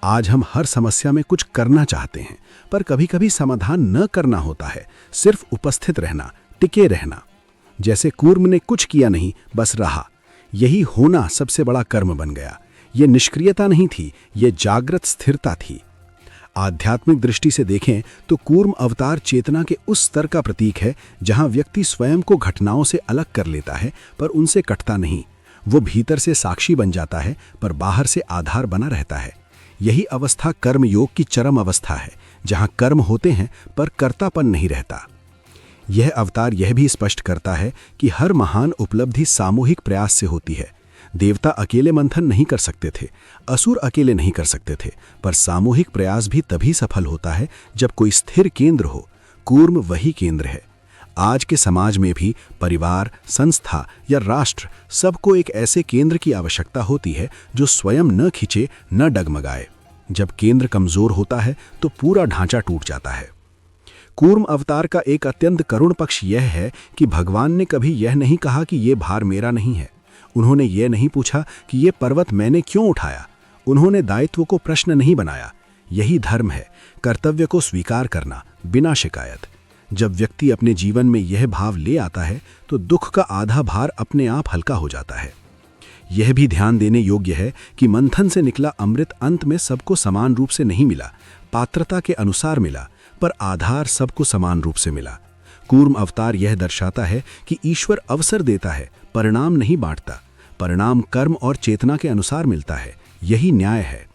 आज हम हर समस्या में कुछ करना चाहते हैं, पर कभी कभी समाधान न करना होता है, सिर्फ उपस्थित रहना, टिके रहना। जैसे कूर्म ने कुछ किया नहीं, बस रहा। यही होना सबसे बड़ा कर्म बन गया। ये निष्क्रियता नहीं थी, ये जागृत स्थिरता थी। आध्यात्मिक दृष्टि से देखें तो कूर्म अवतार चेतना के उस स्तर का प्रतीक है जहां व्यक्ति स्वयं को घटनाओं से अलग कर लेता है, पर उनसे कटता नहीं। वो भीतर से साक्षी बन जाता है, पर बाहर से आधार बना रहता है। यही अवस्था कर्म योग की चरम अवस्था है, जहां कर्म होते हैं पर कर्तापन नहीं रहता। यह अवतार यह भी स्पष्ट करता है कि हर महान उपलब्धि सामूहिक प्रयास से होती है। देवता अकेले मंथन नहीं कर सकते थे, असुर अकेले नहीं कर सकते थे, पर सामूहिक प्रयास भी तभी सफल होता है जब कोई स्थिर केंद्र हो। कूर्म वही केंद्र है। आज के समाज में भी परिवार, संस्था या राष्ट्र, सबको एक ऐसे केंद्र की आवश्यकता होती है जो स्वयं न खिंचे, न डगमगाए। जब केंद्र कमजोर होता है तो पूरा ढांचा टूट जाता है। कूर्म अवतार का एक अत्यंत करुण पक्ष यह है कि भगवान ने कभी यह नहीं कहा कि यह भार मेरा नहीं है। उन्होंने यह नहीं पूछा कि यह पर्वत मैंने क्यों उठाया। उन्होंने दायित्व को प्रश्न नहीं बनाया। यही धर्म है, कर्तव्य को स्वीकार करना बिना शिकायत। जब व्यक्ति अपने जीवन में यह भाव ले आता है तो दुख का आधा भार अपने आप हल्का हो जाता है। यह भी ध्यान देने योग्य है कि मंथन से निकला अमृत अंत में सबको समान रूप से नहीं मिला, पात्रता के अनुसार मिला, पर आधार सबको समान रूप से मिला। कूर्म अवतार यह दर्शाता है कि ईश्वर अवसर देता है, परिणाम नहीं बांटता। परिणाम कर्म और चेतना के अनुसार मिलता है। यही न्याय है।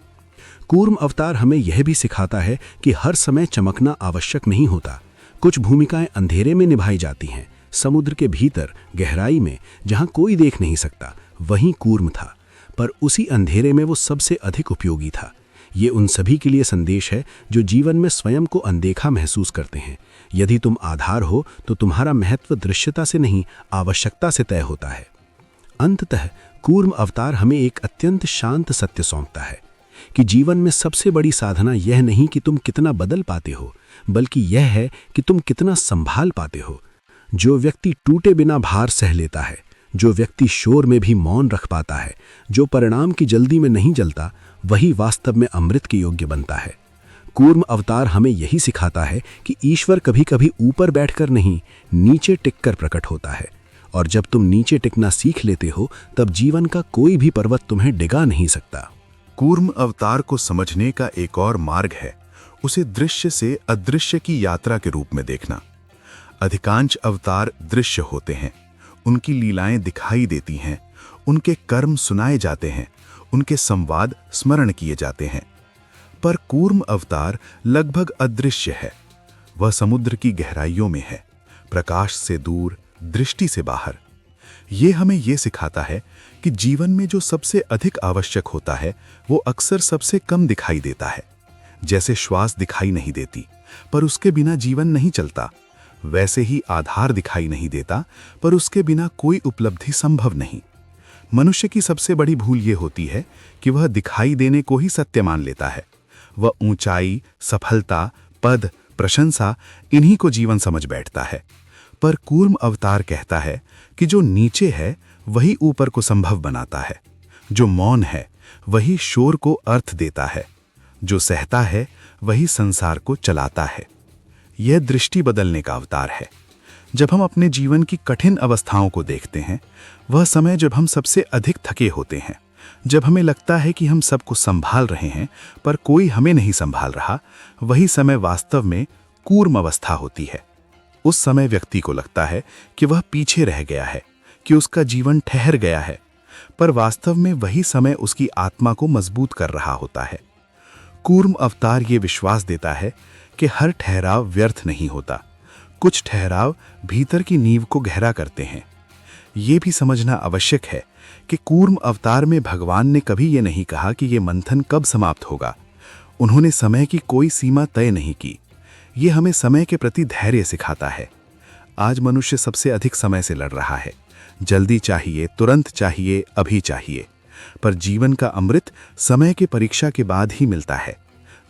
कूर्म अवतार हमें यह भी सिखाता है कि हर समय चमकना आवश्यक नहीं होता। कुछ भूमिकाएं अंधेरे में निभाई जाती हैं, समुद्र के भीतर, गहराई में, जहां कोई देख नहीं सकता। वहीं कूर्म था, पर उसी अंधेरे में वो सबसे अधिक उपयोगी था। ये उन सभी के लिए संदेश है जो जीवन में स्वयं को अनदेखा महसूस करते हैं। यदि तुम आधार हो तो तुम्हारा महत्व दृश्यता से नहीं, आवश्यकता से तय होता है। अंततः कूर्म अवतार हमें एक अत्यंत शांत सत्य सौंपता है कि जीवन में सबसे बड़ी साधना यह नहीं कि तुम कितना बदल पाते हो, बल्कि यह है कि तुम कितना संभाल पाते हो। जो व्यक्ति टूटे बिना भार सह लेता है, जो व्यक्ति शोर में भी मौन रख पाता है, जो परिणाम की जल्दी में नहीं जलता, वही वास्तव में अमृत के योग्य बनता है। कूर्म अवतार हमें यही सिखाता है कि ईश्वर कभी कभी ऊपर बैठकर नहीं, नीचे टिककर प्रकट होता है। और जब तुम नीचे टिकना सीख लेते हो, तब जीवन का कोई भी पर्वत तुम्हें डिगा नहीं सकता। कूर्म अवतार को समझने का एक और मार्ग है उसे दृश्य से अदृश्य की यात्रा के रूप में देखना। अधिकांश अवतार दृश्य होते हैं, उनकी लीलाएं दिखाई देती हैं, उनके कर्म सुनाए जाते हैं, उनके संवाद स्मरण किए जाते हैं। पर कूर्म अवतार लगभग अदृश्य है। वह समुद्र की गहराइयों में है, प्रकाश से दूर, दृष्टि से बाहर। ये हमें ये सिखाता है कि जीवन में जो सबसे अधिक आवश्यक होता है वो अक्सर सबसे कम दिखाई देता है। जैसे श्वास दिखाई नहीं देती, पर उसके बिना जीवन नहीं चलता, वैसे ही आधार दिखाई नहीं देता, पर उसके बिना कोई उपलब्धि संभव नहीं। मनुष्य की सबसे बड़ी भूल ये होती है कि वह दिखाई देने को ही सत्य मान लेता है। वह ऊंचाई, सफलता, पद, प्रशंसा इन्हीं को जीवन समझ बैठता है। पर कूर्म अवतार कहता है कि जो नीचे है वही ऊपर को संभव बनाता है। जो मौन है वही शोर को अर्थ देता है। जो सहता है वही संसार को चलाता है। यह दृष्टि बदलने का अवतार है। जब हम अपने जीवन की कठिन अवस्थाओं को देखते हैं, वह समय जब हम सबसे अधिक थके होते हैं, जब हमें लगता है कि हम सबको संभाल रहे हैं पर कोई हमें नहीं संभाल रहा, वही समय वास्तव में कूर्म अवस्था होती है। उस समय व्यक्ति को लगता है कि वह पीछे रह गया है, कि उसका जीवन ठहर गया है, पर वास्तव में वही समय उसकी आत्मा को मजबूत कर रहा होता है। कूर्म अवतार ये विश्वास देता है कि हर ठहराव व्यर्थ नहीं होता। कुछ ठहराव भीतर की नींव को गहरा करते हैं। ये भी समझना आवश्यक है कि कूर्म अवतार में भगवान ने कभी ये नहीं कहा कि ये मंथन कब समाप्त होगा। उन्होंने समय की कोई सीमा तय नहीं की। ये हमें समय के प्रति धैर्य सिखाता है। आज मनुष्य सबसे अधिक समय से लड़ रहा है। जल्दी चाहिए, तुरंत चाहिए, अभी चाहिए। पर जीवन का अमृत समय के परीक्षा के बाद ही मिलता है।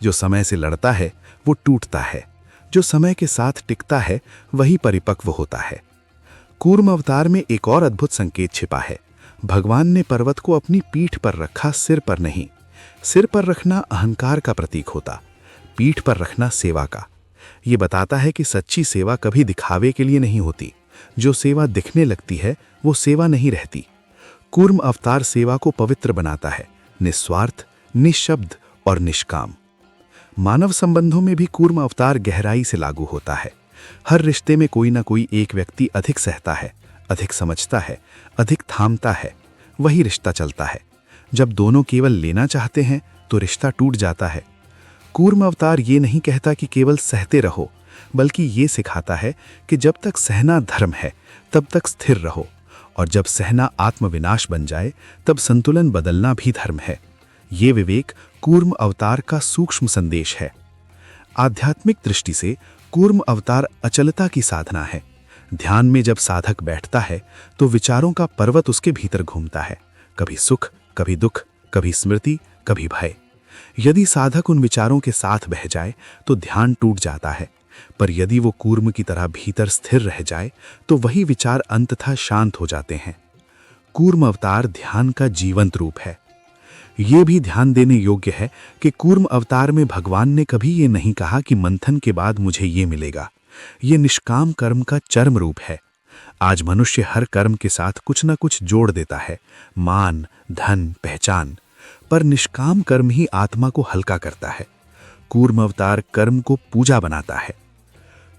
जो समय से लड़ता है वो टूटता है। जो समय के साथ टिकता है वही परिपक्व होता है। कूर्म अवतार में एक और अद्भुत संकेत छिपा है। भगवान ने पर्वत को अपनी पीठ पर रखा, सिर पर नहीं। सिर पर रखना अहंकार का प्रतीक होता, पीठ पर रखना सेवा का। ये बताता है कि सच्ची सेवा कभी दिखावे के लिए नहीं होती। जो सेवा दिखने लगती है वो सेवा नहीं रहती। कूर्म अवतार सेवा को पवित्र बनाता है, निस्वार्थ, निशब्द और निष्काम। मानव संबंधों में भी कूर्म अवतार गहराई से लागू होता है। हर रिश्ते में कोई ना कोई एक व्यक्ति अधिक सहता है, अधिक समझता है, अधिक थामता है, वही रिश्ता चलता है। जब दोनों केवल लेना चाहते हैं तो रिश्ता टूट जाता है। कूर्म अवतार ये नहीं कहता कि केवल सहते रहो, बल्कि ये सिखाता है कि जब तक सहना धर्म है तब तक स्थिर रहो, और जब सहना आत्मविनाश बन जाए तब संतुलन बदलना भी धर्म है। ये विवेक कूर्म अवतार का सूक्ष्म संदेश है। आध्यात्मिक दृष्टि से कूर्म अवतार अचलता की साधना है। ध्यान में जब साधक बैठता है तो विचारों का पर्वत उसके भीतर घूमता है, कभी सुख, कभी दुख, कभी स्मृति, कभी भय। यदि साधक उन विचारों के साथ बह जाए तो ध्यान टूट जाता है, पर यदि वो कूर्म की तरह भीतर स्थिर रह जाए तो वही विचार अंततः शांत हो जाते हैं। कूर्म अवतार ध्यान का जीवंत रूप है। ये भी ध्यान देने योग्य है कि कूर्म अवतार में भगवान ने कभी ये नहीं कहा कि मंथन के बाद मुझे ये मिलेगा। ये निष्काम कर्म का चरम रूप है। आज मनुष्य हर कर्म के साथ कुछ न कुछ जोड़ देता है, मान, धन, पहचान, पर निष्काम कर्म ही आत्मा को हल्का करता है। कूर्म अवतार कर्म को पूजा बनाता है।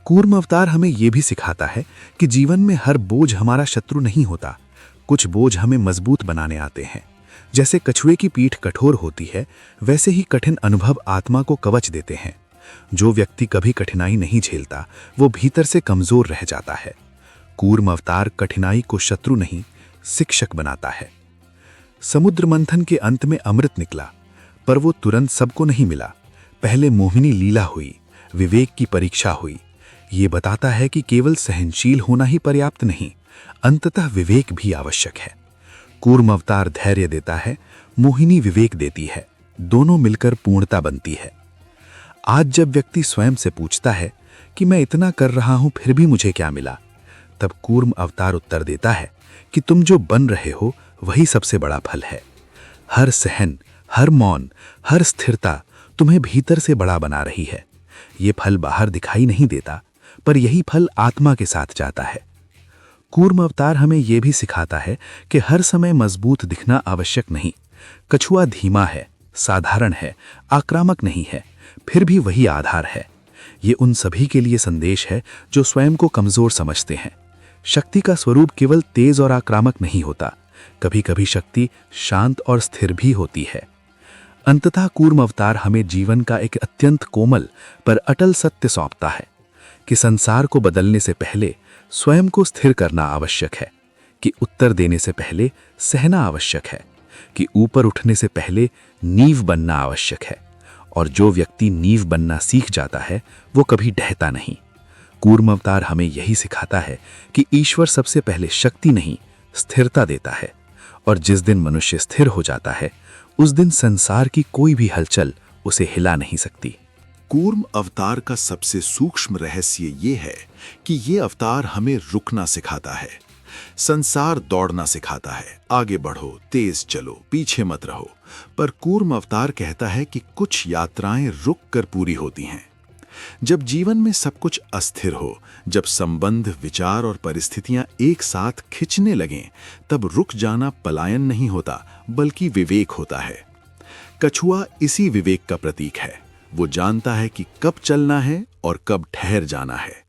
कूर्म अवतार हमें यह भी सिखाता है कि जीवन में हर बोझ हमारा शत्रु नहीं होता। कुछ बोझ हमें मजबूत बनाने आते हैं। जैसे कछुए की पीठ कठोर होती है, वैसे ही कठिन अनुभव आत्मा को कवच देते हैं। जो व्यक्ति कभी कठिनाई नहीं झेलता वो भीतर से कमजोर रह जाता है। कूर्म अवतार कठिनाई को शत्रु नहीं, शिक्षक बनाता है। समुद्र मंथन के अंत में अमृत निकला, पर वो तुरंत सबको नहीं मिला। पहले मोहिनी लीला हुई, विवेक की परीक्षा हुई। ये बताता है कि केवल सहनशील होना ही पर्याप्त नहीं, अंततः विवेक भी आवश्यक है। कूर्म अवतार धैर्य देता है, मोहिनी विवेक देती है, दोनों मिलकर पूर्णता बनती है। आज जब व्यक्ति स्वयं से पूछता है कि मैं इतना कर रहा हूं फिर भी मुझे क्या मिला, तब कूर्म अवतार उत्तर देता है कि तुम जो बन रहे हो वही सबसे बड़ा फल है। हर सहन, हर मौन, हर स्थिरता तुम्हें भीतर से बड़ा बना रही है। ये फल बाहर दिखाई नहीं देता, पर यही फल आत्मा के साथ जाता है। कूर्म अवतार हमें यह भी सिखाता है कि हर समय मजबूत दिखना आवश्यक नहीं। कछुआ धीमा है, साधारण है, आक्रामक नहीं है, फिर भी वही आधार है। ये उन सभी के लिए संदेश है जो स्वयं को कमजोर समझते हैं। शक्ति का स्वरूप केवल तेज और आक्रामक नहीं होता, कभी कभी शक्ति शांत और स्थिर भी होती है। अंततः कूर्म अवतार हमें जीवन का एक अत्यंत कोमल पर अटल सत्य सौंपता है कि संसार को बदलने से पहले स्वयं को स्थिर करना आवश्यक है, कि उत्तर देने से पहले सहना आवश्यक है, कि ऊपर उठने से पहले नींव बनना आवश्यक है। और जो व्यक्ति नींव बनना सीख जाता है वो कभी ढहता नहीं। कूर्म अवतार हमें यही सिखाता है कि ईश्वर सबसे पहले शक्ति नहीं, स्थिरता देता है, और जिस दिन मनुष्य स्थिर हो जाता है उस दिन संसार की कोई भी हलचल उसे हिला नहीं सकती। कूर्म अवतार का सबसे सूक्ष्म रहस्य ये है कि ये अवतार हमें रुकना सिखाता है। संसार दौड़ना सिखाता है, आगे बढ़ो, तेज चलो, पीछे मत रहो। पर कूर्म अवतार कहता है कि कुछ यात्राएं रुक कर पूरी होती हैं। जब जीवन में सब कुछ अस्थिर हो, जब संबंध, विचार और परिस्थितियां एक साथ खिंचने लगें, तब रुक जाना पलायन नहीं होता बल्कि विवेक होता है। कछुआ इसी विवेक का प्रतीक है। वो जानता है कि कब चलना है और कब ठहर जाना है।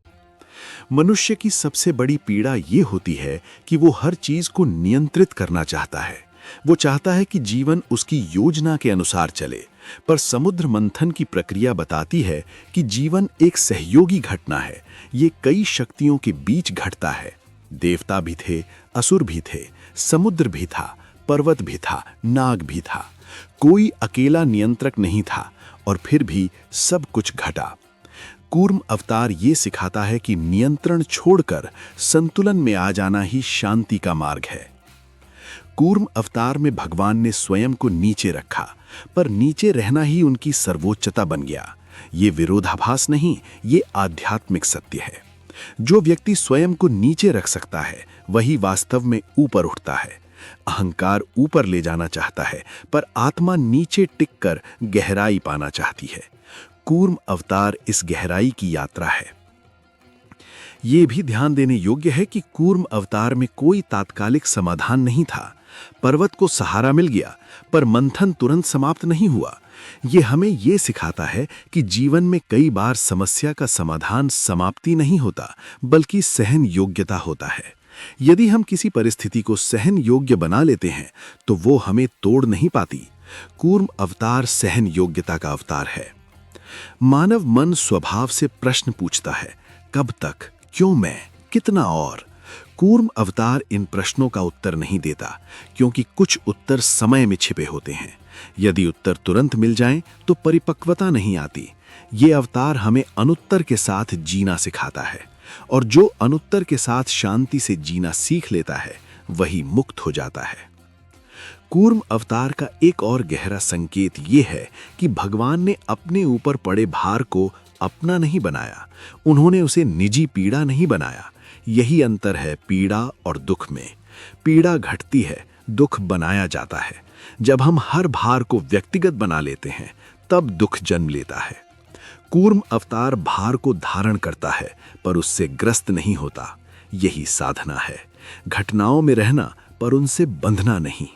मनुष्य की सबसे बड़ी पीड़ा ये होती है कि वो हर चीज को नियंत्रित करना चाहता है। वो चाहता है कि जीवन उसकी योजना के अनुसार चले, पर समुद्र मंथन की प्रक्रिया बताती है कि जीवन एक सहयोगी घटना है। ये कई शक्तियों के बीच घटता है। देवता भी थे, असुर भी थे, समुद्र भी था, पर्वत भी था, नाग भी था। कोई अकेला नियंत्रक नहीं था, और फिर भी सब कुछ घटा। कूर्म अवतार ये सिखाता है कि नियंत्रण छोड़कर संतुलन में आ जाना ही शांति का मार्ग है। कूर्म अवतार में भगवान ने स्वयं को नीचे रखा, पर नीचे रहना ही उनकी सर्वोच्चता बन गया। ये विरोधाभास नहीं, ये आध्यात्मिक सत्य है। जो व्यक्ति स्वयं को नीचे रख सकता है वही वास्तव में ऊपर उठता है। अहंकार ऊपर ले जाना चाहता है, पर आत्मा नीचे टिककर गहराई पाना चाहती है। कूर्म अवतार इस गहराई की यात्रा है। ये भी ध्यान देने योग्य है कि कूर्म अवतार में कोई तात्कालिक समाधान नहीं था। पर्वत को सहारा मिल गया, पर मंथन तुरंत समाप्त नहीं हुआ। ये हमें ये सिखाता है कि जीवन में कई बार समस्या का समाधान समाप्ति नहीं होता, बल्कि सहन योग्यता होता है। यदि हम किसी परिस्थिति को सहन योग्य बना लेते हैं तो वो हमें तोड़ नहीं पाती। कूर्म अवतार सहन योग्यता का अवतार है। मानव मन स्वभाव से प्रश्न पूछता है, कब तक, क्यों मैं, कितना और। कूर्म अवतार इन प्रश्नों का उत्तर नहीं देता, क्योंकि कुछ उत्तर समय में छिपे होते हैं। यदि उत्तर तुरंत मिल जाएं तो परिपक्वता नहीं आती। ये अवतार हमें अनुत्तर के साथ जीना सिखाता है, और जो अनुत्तर के साथ शांति से जीना सीख लेता है वही मुक्त हो जाता है। कूर्म अवतार का एक और गहरा संकेत ये है कि भगवान ने अपने ऊपर पड़े भार को अपना नहीं बनाया, उन्होंने उसे निजी पीड़ा नहीं बनाया। यही अंतर है पीड़ा और दुख में। पीड़ा घटती है, दुख बनाया जाता है। जब हम हर भार को व्यक्तिगत बना लेते हैं तब दुख जन्म लेता है। कूर्म अवतार भार को धारण करता है, पर उससे ग्रस्त नहीं होता। यही साधना है, घटनाओं में रहना पर उनसे बंधना नहीं।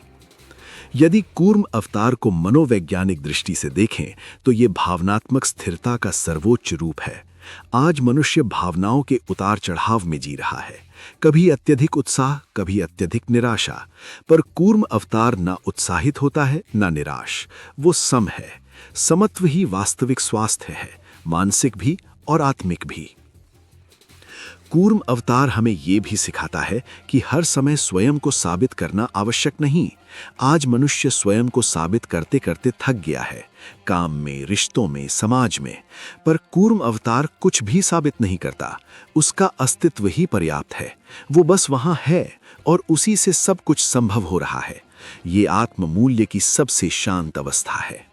यदि कूर्म अवतार को मनोवैज्ञानिक दृष्टि से देखें तो ये भावनात्मक स्थिरता का सर्वोच्च रूप है। आज मनुष्य भावनाओं के उतार चढ़ाव में जी रहा है, कभी अत्यधिक उत्साह, कभी अत्यधिक निराशा। पर कूर्म अवतार ना उत्साहित होता है ना निराश, वो सम है। समत्व ही वास्तविक स्वास्थ्य है, मानसिक भी और आत्मिक भी। कूर्म अवतार हमें यह भी सिखाता है कि हर समय स्वयं को साबित करना आवश्यक नहीं। आज मनुष्य स्वयं को साबित करते करते थक गया है, काम में, रिश्तों में, समाज में। पर कूर्म अवतार कुछ भी साबित नहीं करता, उसका अस्तित्व ही पर्याप्त है। वो बस वहां है और उसी से सब कुछ संभव हो रहा है। ये आत्म मूल्य की सबसे शांत अवस्था है।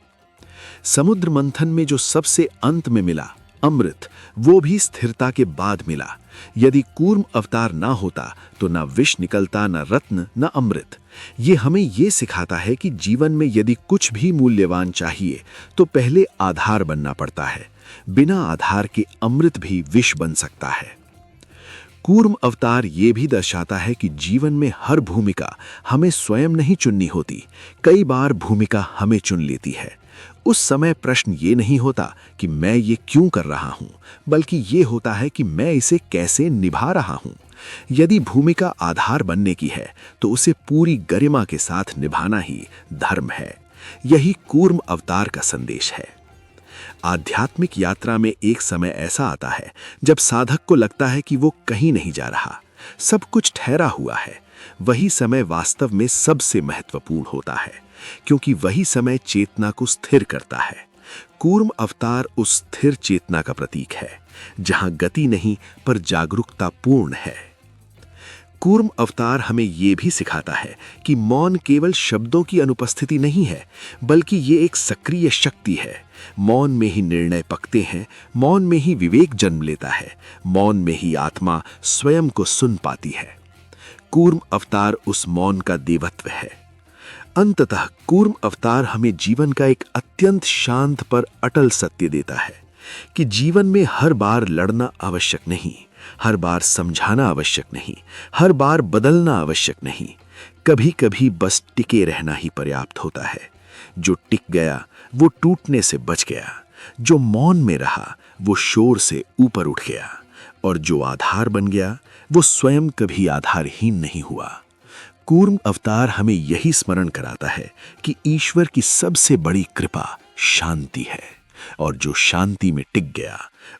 समुद्र मंथन में जो सबसे अंत में मिला, अमृत, वो भी स्थिरता के बाद मिला। यदि कूर्म अवतार ना होता तो ना विष निकलता, ना रत्न, ना अमृत। ये हमें ये सिखाता है कि जीवन में यदि कुछ भी मूल्यवान चाहिए तो पहले आधार बनना पड़ता है। बिना आधार के अमृत भी विष बन सकता है। कूर्म अवतार ये भी दर्शाता है कि जीवन में हर भूमिका हमें स्वयं नहीं चुननी होती, कई बार भूमिका हमें चुन लेती है। उस समय प्रश्न ये नहीं होता कि मैं ये क्यों कर रहा हूं, बल्कि ये होता है कि मैं इसे कैसे निभा रहा हूं। यदि भूमिका आधार बनने की है तो उसे पूरी गरिमा के साथ निभाना ही धर्म है। यही कूर्म अवतार का संदेश है। आध्यात्मिक यात्रा में एक समय ऐसा आता है जब साधक को लगता है कि वो कहीं नहीं जा रहा, सब कुछ ठहरा हुआ है। वही समय वास्तव में सबसे महत्वपूर्ण होता है, क्योंकि वही समय चेतना को स्थिर करता है। कूर्म अवतार उस स्थिर चेतना का प्रतीक है, जहां गति नहीं पर जागरूकता पूर्ण है। कूर्म अवतार हमें यह भी सिखाता है कि मौन केवल शब्दों की अनुपस्थिति नहीं है, बल्कि ये एक सक्रिय शक्ति है। मौन में ही निर्णय पकते हैं, मौन में ही विवेक जन्म लेता है, मौन में ही आत्मा स्वयं को सुन पाती है। कूर्म अवतार उस मौन का देवत्व है। अंततः कूर्म अवतार हमें जीवन का एक अत्यंत शांत पर अटल सत्य देता है कि जीवन में हर बार लड़ना आवश्यक नहीं, हर बार समझाना आवश्यक नहीं, हर बार बदलना आवश्यक नहीं। कभी कभी बस टिके रहना ही पर्याप्त होता है। जो टिक गया वो टूटने से बच गया, जो मौन में रहा वो शोर से ऊपर उठ गया, और जो आधार बन गया वो स्वयं कभी आधारहीन नहीं हुआ। कूर्म अवतार हमें यही स्मरण कराता है कि ईश्वर की सबसे बड़ी कृपा शांति है, और जो शांति में टिक गया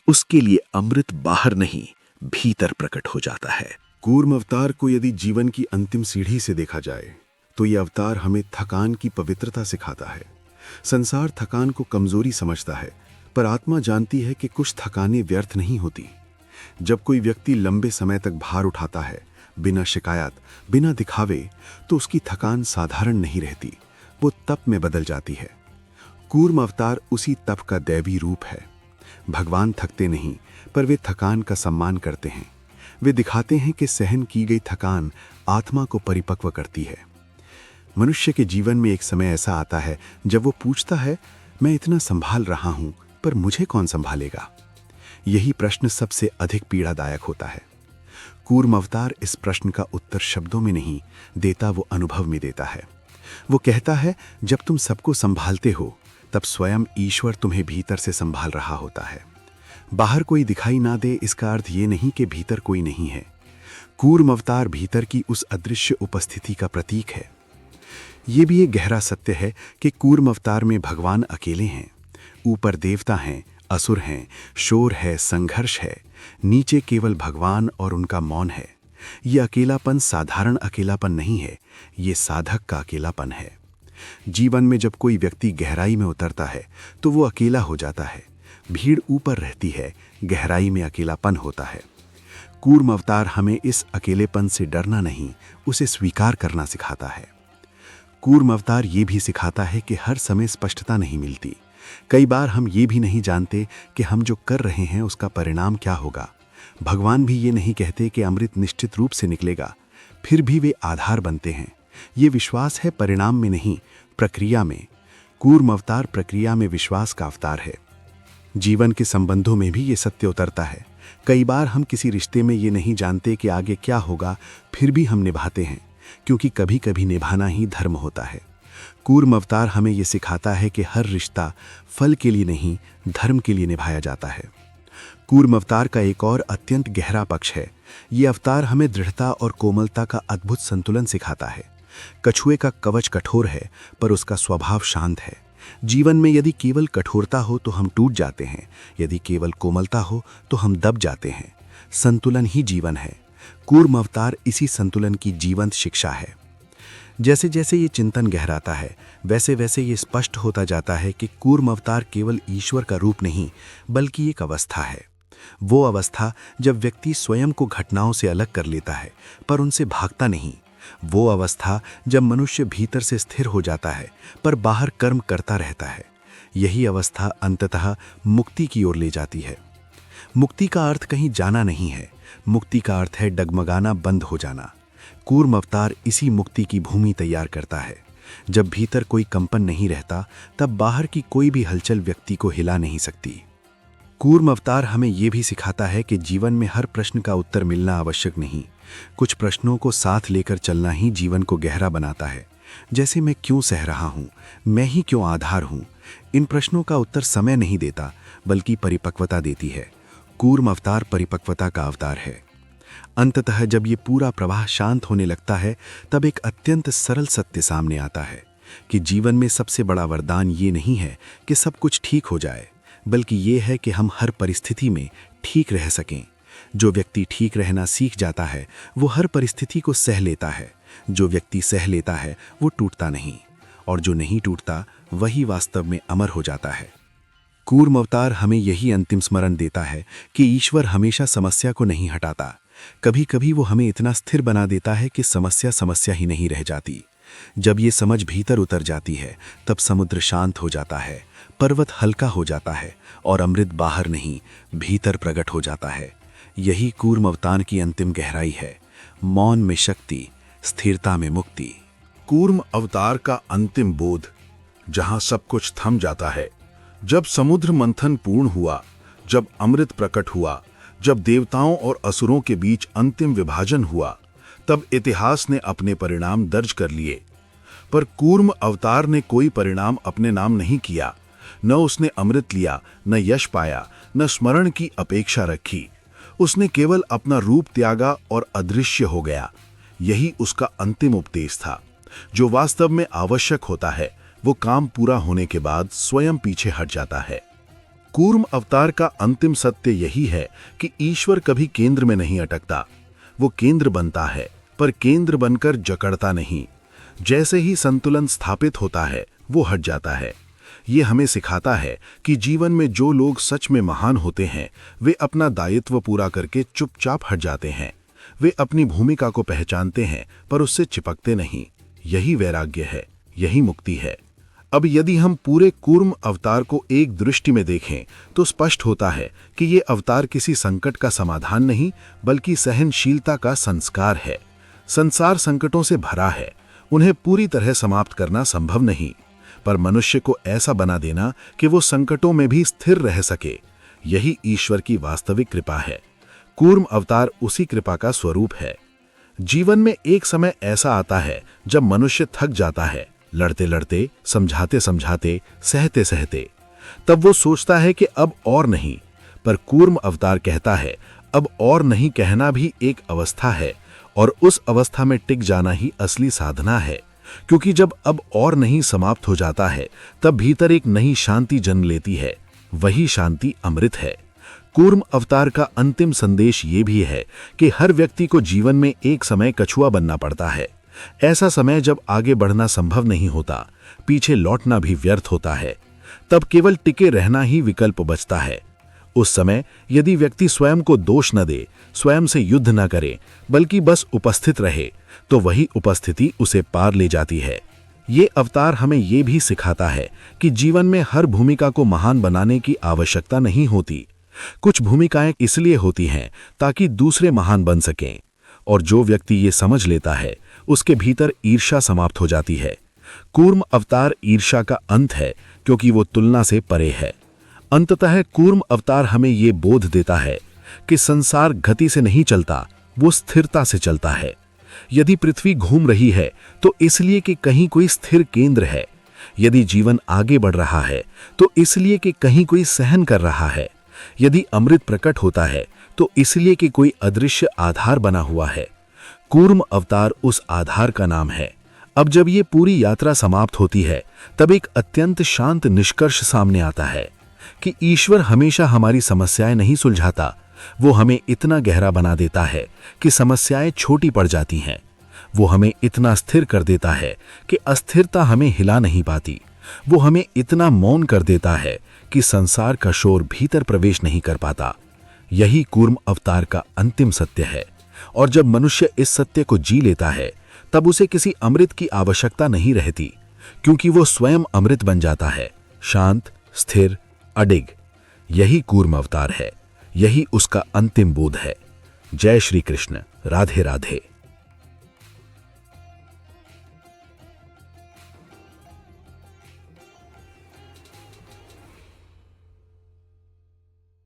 उसके लिए अमृत बाहर नहीं भीतर प्रकट हो जाता है। कूर्म अवतार को यदि जीवन की अंतिम सीढ़ी से देखा जाए तो यह अवतार हमें थकान की पवित्रता सिखाता है। संसार थकान को कमजोरी समझता है, पर आत्मा जानती है कि कुछ थकानें व्यर्थ नहीं होती। जब कोई व्यक्ति लंबे समय तक भार उठाता है बिना शिकायत, बिना दिखावे, तो उसकी थकान साधारण नहीं रहती, वो तप में बदल जाती है। कूर्म अवतार उसी तप का दैवी रूप है। भगवान थकते नहीं, पर वे थकान का सम्मान करते हैं। वे दिखाते हैं कि सहन की गई थकान आत्मा को परिपक्व करती है। मनुष्य के जीवन में एक समय ऐसा आता है जब वो पूछता है, मैं इतना संभाल रहा हूं, पर मुझे कौन संभालेगा? यही प्रश्न सबसे अधिक पीड़ादायक होता है। कूर्म अवतार इस प्रश्न का उत्तर शब्दों में नहीं देता, वो अनुभव में देता है। वो कहता है, जब तुम सबको संभालते हो तब स्वयं ईश्वर तुम्हें भीतर से संभाल रहा होता है। बाहर कोई दिखाई ना दे, इसका अर्थ ये नहीं कि भीतर कोई नहीं है। कूर्म अवतार भीतर की उस अदृश्य उपस्थिति का प्रतीक है। ये भी एक गहरा सत्य है कि कूर्म अवतार में भगवान अकेले हैं। ऊपर देवता हैं, असुर हैं, शोर है, संघर्ष है, नीचे केवल भगवान और उनका मौन है। ये अकेलापन साधारण अकेलापन नहीं है, ये साधक का अकेलापन है। जीवन में जब कोई व्यक्ति गहराई में उतरता है तो वो अकेला हो जाता है। भीड़ ऊपर रहती है, गहराई में अकेलापन होता है। कूर्म अवतार हमें इस अकेलेपन से डरना नहीं, उसे स्वीकार करना सिखाता है। कूर्म अवतार ये भी सिखाता है कि हर समय स्पष्टता नहीं मिलती। कई बार हम ये भी नहीं जानते कि हम जो कर रहे हैं उसका परिणाम क्या होगा। भगवान भी ये नहीं कहते कि अमृत निश्चित रूप से निकलेगा, फिर भी वे आधार बनते हैं। ये विश्वास है परिणाम में नहीं, प्रक्रिया में। कूर्म अवतार प्रक्रिया में विश्वास का अवतार है। जीवन के संबंधों में भी ये सत्य उतरता है। कई बार हम किसी रिश्ते में ये नहीं जानते कि आगे क्या होगा, फिर भी हम निभाते हैं, क्योंकि कभी कभी निभाना ही धर्म होता है। कूर्म अवतार हमें ये सिखाता है कि हर रिश्ता फल के लिए नहीं, धर्म के लिए निभाया जाता है। कूर्म अवतार का एक और अत्यंत गहरा पक्ष है। ये अवतार हमें दृढ़ता और कोमलता का अद्भुत संतुलन सिखाता है। कछुए का कवच कठोर है, पर उसका स्वभाव शांत है। जीवन में यदि केवल कठोरता हो तो हम टूट जाते हैं, यदि केवल कोमलता हो तो हम दब जाते हैं। संतुलन ही जीवन है। कूर्म अवतार इसी संतुलन की जीवंत शिक्षा है। जैसे जैसे ये चिंतन गहराता है, वैसे वैसे ये स्पष्ट होता जाता है कि कूर्म अवतार केवल ईश्वर का रूप नहीं, बल्कि एक अवस्था है। वो अवस्था जब व्यक्ति स्वयं को घटनाओं से अलग कर लेता है, पर उनसे भागता नहीं। वो अवस्था जब मनुष्य भीतर से स्थिर हो जाता है, पर बाहर कर्म करता रहता है। यही अवस्था अंततः मुक्ति की ओर ले जाती है। मुक्ति का अर्थ कहीं जाना नहीं है, मुक्ति का अर्थ है डगमगाना बंद हो जाना। कूर्म अवतार इसी मुक्ति की भूमि तैयार करता है। जब भीतर कोई कंपन नहीं रहता, तब बाहर की कोई भी हलचल व्यक्ति को हिला नहीं सकती। कूर्म अवतार हमें यह भी सिखाता है कि जीवन में हर प्रश्न का उत्तर मिलना आवश्यक नहीं। कुछ प्रश्नों को साथ लेकर चलना ही जीवन को गहरा बनाता है। जैसे मैं क्यों सह रहा हूँ, मैं ही क्यों आधार हूँ, इन प्रश्नों का उत्तर समय नहीं देता, बल्कि परिपक्वता देती है। कूर्म अवतार परिपक्वता का अवतार है। अंततः जब ये पूरा प्रवाह शांत होने लगता है, तब एक अत्यंत सरल सत्य सामने आता है कि जीवन में सबसे बड़ा वरदान ये नहीं है कि सब कुछ ठीक हो जाए, बल्कि ये है कि हम हर परिस्थिति में ठीक रह सकें। जो व्यक्ति ठीक रहना सीख जाता है, वो हर परिस्थिति को सह लेता है। जो व्यक्ति सह लेता है, वो टूटता नहीं, और जो नहीं टूटता, वही वास्तव में अमर हो जाता है। कूर्म अवतार हमें यही अंतिम स्मरण देता है कि ईश्वर हमेशा समस्या को नहीं हटाता। कभी कभी वो हमें इतना स्थिर बना देता है कि समस्या समस्या ही नहीं रह जाती। जब ये समझ भीतर उतर जाती है, तब समुद्र शांत हो जाता है, पर्वत हल्का हो जाता है, और अमृत बाहर नहीं, भीतर प्रकट हो जाता है। यही कूर्म अवतार की अंतिम गहराई है। मौन में शक्ति, स्थिरता में मुक्ति। कूर्म अवतार का अंतिम बोध, जहां सब कुछ थम जाता है। जब समुद्र मंथन पूर्ण हुआ, जब अमृत प्रकट हुआ, जब देवताओं और असुरों के बीच अंतिम विभाजन हुआ, तब इतिहास ने अपने परिणाम दर्ज कर लिए। पर कूर्म अवतार ने कोई परिणाम अपने नाम नहीं किया। न उसने अमृत लिया, न यश पाया, न स्मरण की अपेक्षा रखी। उसने केवल अपना रूप त्यागा और अदृश्य हो गया। यही उसका अंतिम उपदेश था। जो वास्तव में आवश्यक होता है, वो काम पूरा होने के बाद स्वयं पीछे हट जाता है। कूर्म अवतार का अंतिम सत्य यही है कि ईश्वर कभी केंद्र में नहीं अटकता। वो केंद्र बनता है, पर केंद्र बनकर जकड़ता नहीं। जैसे ही संतुलन स्थापित होता है, वो हट जाता है। ये हमें सिखाता है कि जीवन में जो लोग सच में महान होते हैं, वे अपना दायित्व पूरा करके चुपचाप हट जाते हैं। वे अपनी भूमिका को पहचानते हैं, पर उससे चिपकते नहीं। यही वैराग्य है, यही मुक्ति है। अब यदि हम पूरे कूर्म अवतार को एक दृष्टि में देखें, तो स्पष्ट होता है कि ये अवतार किसी संकट का समाधान नहीं, बल्कि सहनशीलता का संस्कार है। संसार संकटों से भरा है, उन्हें पूरी तरह समाप्त करना संभव नहीं, पर मनुष्य को ऐसा बना देना कि वो संकटों में भी स्थिर रह सके, यही ईश्वर की वास्तविक कृपा है। कूर्म अवतार उसी कृपा का स्वरूप है। जीवन में एक समय ऐसा आता है जब मनुष्य थक जाता है, लड़ते लड़ते, समझाते समझाते, सहते सहते। तब वो सोचता है कि अब और नहीं, पर कूर्म अवतार कहता है, अब और नहीं कहना भी एक अवस्था है, और उस अवस्था में टिक जाना ही असली साधना है। क्योंकि जब अब और नहीं समाप्त हो जाता है, तब भीतर एक नई शांति जन्म लेती है। वही शांति अमृत है। कूर्म अवतार का अंतिम संदेश ये भी है कि हर व्यक्ति को जीवन में एक समय कछुआ बनना पड़ता है। ऐसा समय जब आगे बढ़ना संभव नहीं होता, पीछे लौटना भी व्यर्थ होता है। तब केवल टिके रहना ही विकल्प बचता है। उस समय यदि व्यक्ति स्वयं को दोष न दे, स्वयं से युद्ध न करे, बल्कि बस उपस्थित रहे, तो वही उपस्थिति उसे पार ले जाती है। ये अवतार हमें ये भी सिखाता है कि जीवन में हर भूमिका को महान बनाने की आवश्यकता नहीं होती। कुछ भूमिकाएं इसलिए होती हैं ताकि दूसरे महान बन सकें, और जो व्यक्ति ये समझ लेता है, उसके भीतर ईर्ष्या समाप्त हो जाती है। कूर्म अवतार ईर्ष्या का अंत है, क्योंकि वो तुलना से परे है। अंततः कूर्म अवतार हमें ये बोध देता है कि संसार गति से नहीं चलता, वो स्थिरता से चलता है। यदि पृथ्वी घूम रही है, तो इसलिए कि कहीं कोई स्थिर केंद्र है। यदि जीवन आगे बढ़ रहा है, तो इसलिए कि कहीं कोई सहन कर रहा है। यदि अमृत प्रकट होता है, तो इसलिए कि कोई अदृश्य आधार बना हुआ है। कूर्म अवतार उस आधार का नाम है। अब जब ये पूरी यात्रा समाप्त होती है, तब एक अत्यंत शांत निष्कर्ष सामने आता है कि ईश्वर हमेशा हमारी समस्याएं नहीं सुलझाता, वो हमें इतना गहरा बना देता है कि समस्याएं छोटी पड़ जाती हैं। वो हमें इतना स्थिर कर देता है कि अस्थिरता हमें हिला नहीं पाती। वो हमें इतना मौन कर देता है कि संसार का शोर भीतर प्रवेश नहीं कर पाता। यही कूर्म अवतार का अंतिम सत्य है। और जब मनुष्य इस सत्य को जी लेता है, तब उसे किसी अमृत की आवश्यकता नहीं रहती, क्योंकि वो स्वयं अमृत बन जाता है, शांत, स्थिर, अडिग। यही कूर्म अवतार है, यही उसका अंतिम बोध है। जय श्री कृष्ण। राधे राधे।